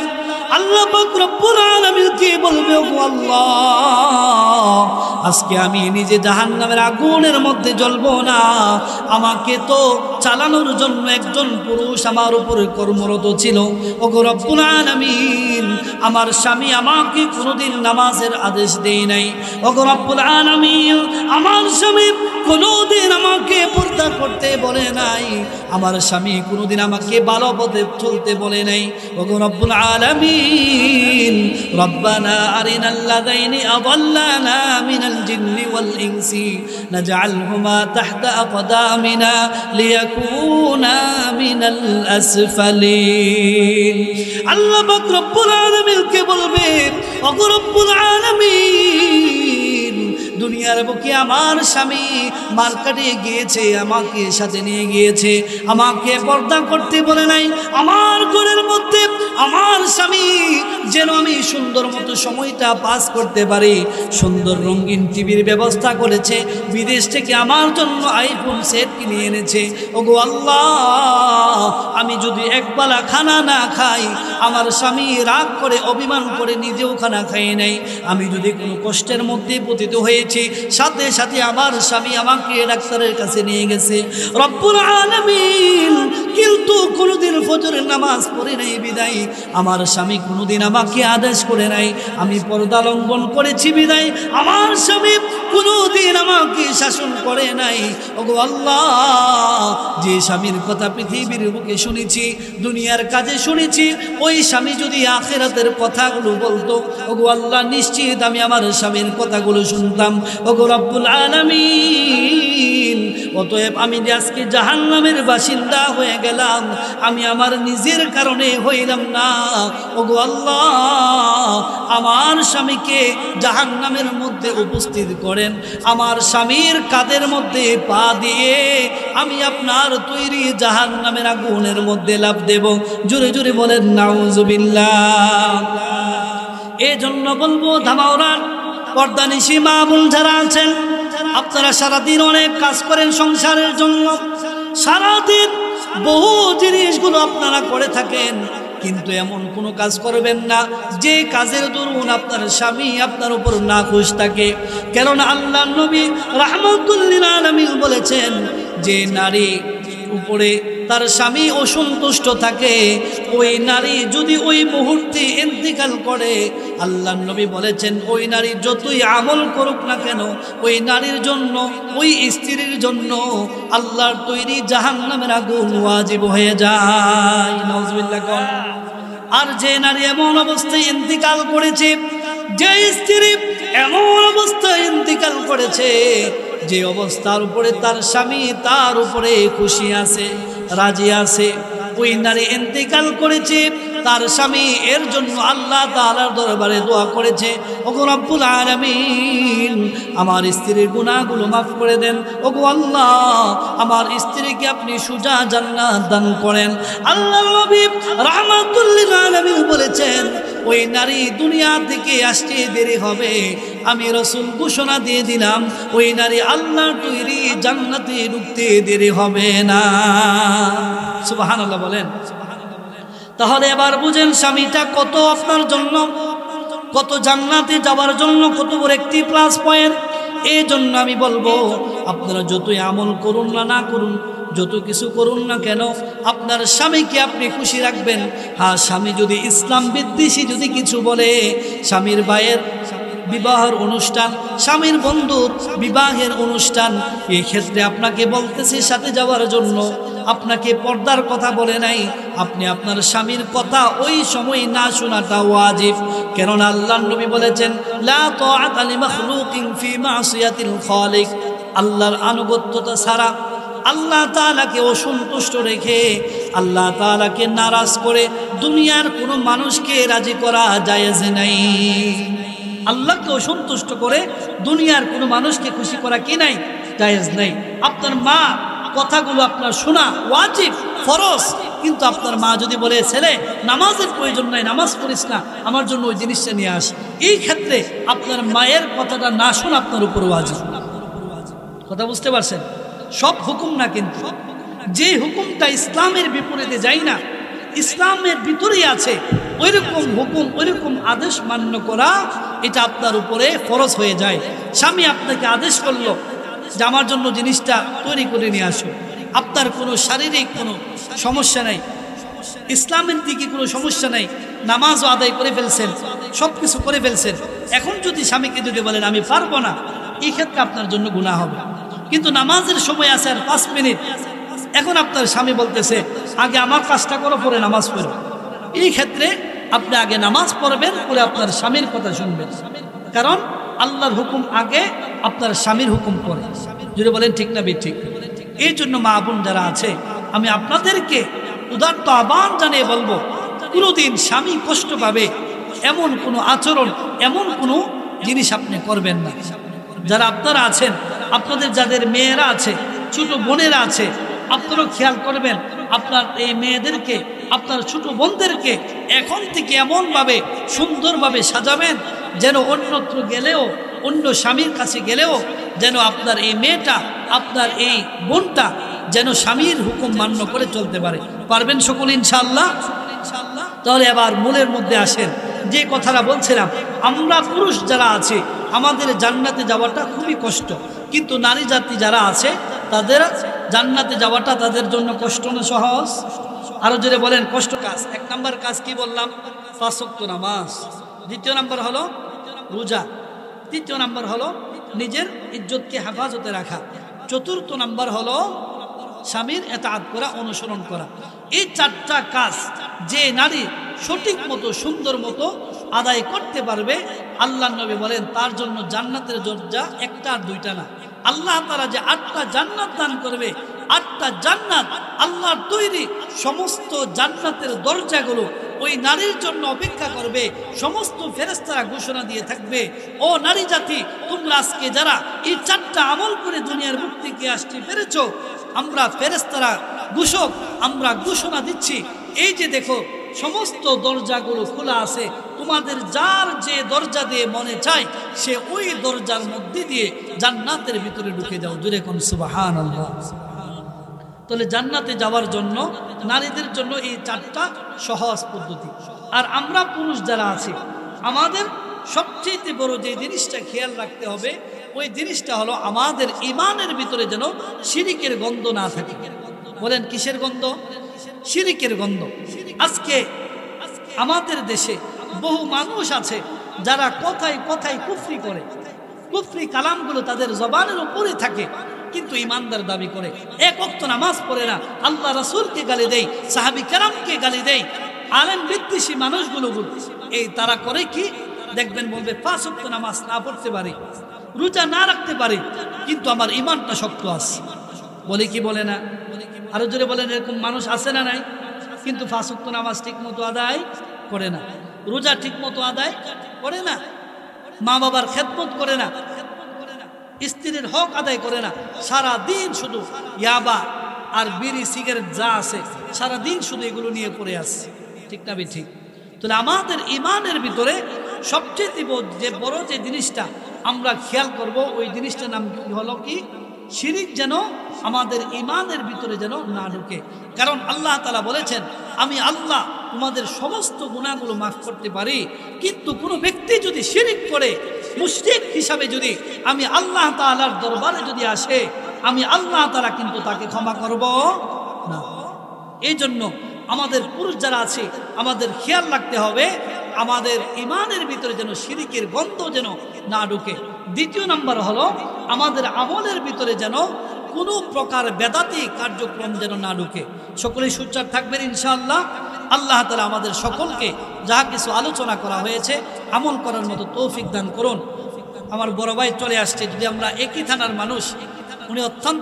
আল্লাহ পাক রব্বুল আলামিন কি বলবে, ও আল্লাহ, আজকে আমি নিজে জাহান্নামের আগুনের মধ্যে জ্বলবো না, আমাকে তো চালানোর জন্য একজন পুরুষ আমার উপরে কর্মরত ছিল। ও রব্বুল আলামিন, আমার স্বামী আমাকে কোনোদিন নামাজের আদেশ দেয় নাই। ও রব্বুল আলামিন, আমার স্বামী কোনোদিন আমাকে পর্দা করতে বলে নাই। আমার স্বামী কোনোদিন আমাকে ভালো পথে চলতে বলে নাই। ও রব্বুল আলামিন, রব্বানা আরিনাল্লাযাইনি আযাল্লানা মিনাল জিন্নি ওয়াল ইনসি নাজআলহুমা তাহতা আকদামিনা লিয়াকুনা মিনাল আসফালিন। আল্লাহ পাক রব্বুল আলামিন কে বলবে, ও রব্বুল আলামিন, দুনিয়ার বুকে আমার স্বামী মার্কেটে গিয়েছে, আমাকে সাথে নিয়ে গিয়েছে, আমাকে পর্দা করতে বলে নাই। আমার ঘরের মধ্যে আমার স্বামী যেন আমি সুন্দর মতো সময়টা পাস করতে পারি, সুন্দর রঙিন টিভির ব্যবস্থা করেছে, বিদেশ থেকে আমার জন্য আইফোন সেট কিনে এনেছে। ওগো আল্লাহ, আমি যদি একবেলা খানা না খাই, আমার স্বামী রাগ করে অভিমান করে নিজেও খানা খাই নাই, আমি যদি কোনো কষ্টের মধ্যে পতিত হয়েছি, সাথে সাথে আমার স্বামী আমাকে ডাক্তারের কাছে নিয়ে গেছে। রব্বুল আলামিন কিন্তু কোনোদিন ফজরের নামাজ পড়ে নাই বিদায় আমার স্বামী কোনোদিন আমাকে আদেশ করে নাই, আমি পর্দা লঙ্ঘন করেছি বিদায় আমার স্বামী কোনোদিন আমাকে শাসন করে নাই। ওগো আল্লাহ, যে স্বামীর কথা পৃথিবীর বুকে শুনেছি, দুনিয়ার কাজে শুনেছি, ওই স্বামী যদি আখিরাতের কথাগুলো বলতো, ওগো আল্লাহ, নিশ্চিত আমি আমার স্বামীর কথাগুলো শুনতাম। ওগো রব্বুল আলামিন, অতএব আমি যে আজকে জাহান্নামের বাসিন্দা হয়ে গেলাম, আমি আমার নিজের কারণে হইলাম না। ওগো আল্লাহ, আমার স্বামীকে জাহান্নামের মধ্যে উপস্থিত করেন, আমার স্বামীর কাঁধের মধ্যে পা দিয়ে আমি আপনার তৈরি জাহান্নামের আগুনের মধ্যে লাফ দেব। জোরে জোরে বলেন নাউজুবিল্লাহ। এই জন্য বলবো, ধামাওরার পর্দানিশী মা বোন যারা আছেন, আপনারা সারাদিন অনেক কাজ করেন সংসারের জন্য, সারাদিন বহু জিনিসগুলো আপনারা করে থাকেন, কিন্তু এমন কোনো কাজ করবেন না যে কাজের দরুন আপনার স্বামী আপনার উপর না খুশ থাকে। কেননা আল্লাহর নবী রাহমাতুল লিল আলামিন বলেছেন, যে নারী উপরে তার স্বামী অসন্তুষ্ট থাকে, ওই নারী যদি ওই মুহূর্তে ইন্তিকাল করে, আল্লাহর নবী বলেছেন ওই নারী যতই আমল করুক না কেন, ওই নারীর জন্য, ওই স্ত্রীর জন্য আল্লাহর তৈরি জাহান্নামের আগুন ওয়াজিব হয়ে যায়। নাউজুবিল্লাহ। আর যে নারী এমন অবস্থায় ইন্তিকাল করেছে, যে স্ত্রী এমন অবস্থায় ইন্তিকাল করেছে, যে অবস্থার উপরে তার স্বামী তার উপরে খুশি আছে, রাজি আছে, ওই নারী ইন্তিকাল করেছে, তার স্বামী এর জন্য আল্লাহ তাআলার দরবারে দোয়া করেছে, ওগো রব্বুল আলামিন, আমার স্ত্রীর গুনাহগুলো মাফ করে দেন। ওগো আল্লাহ, আমার স্ত্রীকে আপনি সুজা জান্নাত দান করেন। আল্লাহর নবী রাহমাতুল লিল আলামিন বলেছেন, ওই নারী দুনিয়া থেকে আসতে দেরি হবে, আমি রাসূল ঘোষণা দিয়ে দিলাম, ওই নারী আল্লাহর তৈরি জান্নাতে ঢুকতে দেরি হবে না। সুবহানাল্লাহ বলেন। তাহলে এবার বুঝেন স্বামীটা কত আপনার জন্য, কত জান্নাতে যাওয়ার জন্য কত বড় একটি প্লাস পয়েন্ট। এই জন্য আমি বলবো, আপনারা যতই আমল করুন না না করুন, যত কিছু করুন না কেন, আপনার স্বামীকে আপনি খুশি রাখবেন। হ্যাঁ, স্বামী যদি ইসলাম বিদ্বেষী যদি কিছু বলে, স্বামীর ভাইয়ের বিবাহের অনুষ্ঠান, স্বামীর বন্ধুর বিবাহের অনুষ্ঠান, এই ক্ষেত্রে আপনাকে বলতেছি সাথে যাওয়ার জন্য। আপনাকে পর্দার কথা বলে নাই, আপনি আপনার স্বামীর কথা ওই সময় না শোনাটা ওয়াজিব। কেননা আল্লাহর নবী বলেছেন, লা তাআতা লিমাখলুকিন ফি মাসিয়াতিল খালিক। আল্লাহর আনুগত্যতা ছাড়া, আল্লাহ তাআলাকে অসন্তুষ্ট রেখে, আল্লাহ তাআলাকে নারাজ করে দুনিয়ার কোনো মানুষকে রাজি করা জায়েজ নাই। আল্লাহকে অসন্তুষ্ট করে দুনিয়ার কোনো মানুষকে খুশি করা কি নাই? জায়েজ নাই। আপনার মা কথাগুলো আপনার শোনা ওয়াজিব, ফরজ। কিন্তু আপনার মা যদি বলে, ছেলে নামাজের প্রয়োজন নাই, নামাজ পড়িস না, আমার জন্য ওই জিনিসটা নিয়ে আস, এই ক্ষেত্রে আপনার মায়ের কথাটা না শোনা আপনার উপর ওয়াজিব। কথা বুঝতে পারছেন? সব হুকুম না, কিন্তু যে হুকুমটা ইসলামের বিপরীতে যায় না, ইসলামের ভিতরেই আছে, ওইরকম হুকুম, ওইরকম আদেশ মান্য করা, এটা আপনার উপরে ফরজ হয়ে যায়। স্বামী আপনাকে আদেশ করলো যে আমার জন্য জিনিসটা তৈরি করে নিয়ে আসো, আপনার কোনো শারীরিক কোনো সমস্যা নাই, ইসলামের দিকে কোনো সমস্যা নাই, নামাজও আদায় করে ফেলছেন, সব কিছু করে ফেলছেন, এখন যদি স্বামীকে যদি বলেন আমি পারবো না, এই ক্ষেত্রে আপনার জন্য গুনাহ হবে। কিন্তু নামাজের সময় আছে আর 5 মিনিট, এখন আপনার স্বামী বলতেছে আগে আমার কাজটা করো, পরে নামাজ পড়ো, এই ক্ষেত্রে আপনি আগে নামাজ পড়বেন, পরে আপনার স্বামীর কথা শুনবেন। কারণ আল্লাহর হুকুম আগে, আপনার স্বামীর হুকুম পরে। যদি বলেন ঠিক না ঠিক? এই জন্য মা বোন যারা আছে, আমি আপনাদেরকে উদাত্ত আহ্বান জানিয়ে বলবো, কোনোদিন স্বামী কষ্ট পাবে এমন কোনো আচরণ, এমন কোনো জিনিস আপনি করবেন না। যারা আপনারা আছেন, আপনাদের যাদের মেয়েরা আছে, ছোট বোনেরা আছে, আপনারাও খেয়াল করবেন, আপনার এই মেয়েদেরকে, আপনার ছোট বোনদেরকে এখন থেকে এমনভাবে সুন্দরভাবে সাজাবেন যেন অন্যত্র গেলেও, অন্য স্বামীর কাছে গেলেও যেন আপনার এই মেয়েটা, আপনার এই বোনটা যেন স্বামীর হুকুম মান্য করে চলতে পারে। পারবেন সকলে ইনশাআল্লাহ? তাহলে এবার মূলের মধ্যে আসেন। যে কথাটা বলছিলাম, আমরা পুরুষ যারা আছে, আমাদের জান্নাতে যাওয়াটা খুবই কষ্ট, কিন্তু নারী জাতি যারা আছে তাদের জান্নাতে যাওয়াটা তাদের জন্য কষ্ট না সহজ? আরো জোরে বলেন কষ্ট। কাজ 1 নাম্বার কাজ কি বললাম? 5 ওয়াক্ত নামাজ। 2 নাম্বার হলো রোজা। 3 নাম্বার হলো নিজের ইজ্জতকে হেফাজতে রাখা। 4 নাম্বার হলো স্বামীর ইতাআত করা, অনুসরণ করা। এই 4টা কাজ যে নারী সঠিক মতো, সুন্দর মতো আদায় করতে পারবে, আল্লাহর নবী বলেন তার জন্য জান্নাতের দরজা 1টা আর 2টা না। আল্লাহ তাআলা যে 8টা জান্নাত দান করবে, 8টা জান্নাত আল্লাহর তৈরি, সমস্ত জান্নাতের দরজাগুলো ওই নারীর জন্য অপেক্ষা করবে। সমস্ত ফেরেশতারা ঘোষণা দিয়ে থাকবে, ও নারী জাতি, তোমরা আজকে যারা এই 4টা আমল করে দুনিয়ার মুখ থেকে আসতে পেরেছো, আমরা ফেরেশতারা ঘোষক, আমরা ঘোষণা দিচ্ছি, এই যে দেখো সমস্ত দরজাগুলো খোলা আছে, তোমাদের যার যে দরজা দিয়ে মনে চায় সে ওই দরজার মধ্যে দিয়ে জান্নাতের ভিতরে ঢুকে যাও। জোরে কোন সুবহানাল্লাহ। তাহলে জান্নাতে যাওয়ার জন্য নারীদের জন্য এই 4টা সহজ পদ্ধতি। আর আমরা পুরুষ যারা আছি, আমাদের সবচেয়ে বড় যে জিনিসটা খেয়াল রাখতে হবে, ওই জিনিসটা হলো আমাদের ঈমানের ভিতরে যেন শিরিকের গন্ধ না থাকে। বলেন কিসের গন্ধ? শিরিকের গন্ধ। আজকে আমাদের দেশে বহু মানুষ আছে যারা কথায় কথায় কুফরি করে, কুফরি কালামগুলো তাদের জবানের উপরে থাকে, কিন্তু ইমানদার দাবি করে। 1 ওয়াক্ত নামাজ পড়ে না, আল্লাহ রাসূলকে গালি দেয়, সাহাবী কেরামকে গালি দেয়, আলেম বিদ্বেষী মানুষগুলো এই তারা করে কি দেখবেন, বলবে 5 ওয়াক্ত নামাজ না পড়তে পারি, রোজা না রাখতে পারি, কিন্তু আমার ইমানটা শক্ত আছে। বলে কি বলে না? আরো জোরে বলেন, এরকম মানুষ আছে না নাই? কিন্তু 5 ওয়াক্ত নামাজ ঠিক মতো আদায় করে না, রোজা ঠিক মতো আদায় করে না, মা বাবার খেদমত করে না, স্ত্রীর হক আদায় করে না, সারা দিন শুধু ইয়াবা আর বিড়ি সিগারেট যা আছে সারা দিন শুধু এগুলো নিয়ে পড়ে আসছে। ঠিক না ঠিক? তাহলে আমাদের ইমানের ভিতরে সবচেয়ে যে বড় যে জিনিসটা আমরা খেয়াল করব, ওই জিনিসটার নাম হলো কি? শিরিক যেন আমাদের ইমানের ভিতরে যেন না ঢুকে। কারণ আল্লাহ তাআলা বলেছেন, আমি আল্লাহ তোমাদের সমস্ত গুনাহগুলো মাফ করতে পারি, কিন্তু কোনো ব্যক্তি যদি শিরিক করে মুশরিক হিসাবে যদি আমি আল্লাহ তাআলার দরবারে যদি আসে, আমি আল্লাহ তাআলা কিন্তু তাকে ক্ষমা করব না। এই জন্য আমাদের পুরুষ যারা আছে, আমাদের খেয়াল রাখতে হবে আমাদের ইমানের ভিতরে যেন শিরিকের গন্ধ যেন না ঢুকে। দ্বিতীয় নাম্বার হলো আমাদের আমলের ভিতরে যেন কোনো প্রকার বেদাতি কার্যক্রম যেন না ঢুকে। সকলেই সুচার থাকবেন ইনশাআল্লাহ। আল্লাহ তাআলা আমাদের সকলকে যা কিছু আলোচনা করা হয়েছে আমল করার মতো তৌফিক দান করুন। আমার বড় ভাই চলে আসছে, যদি আমরা একই থানার মানুষ, উনি অত্যন্ত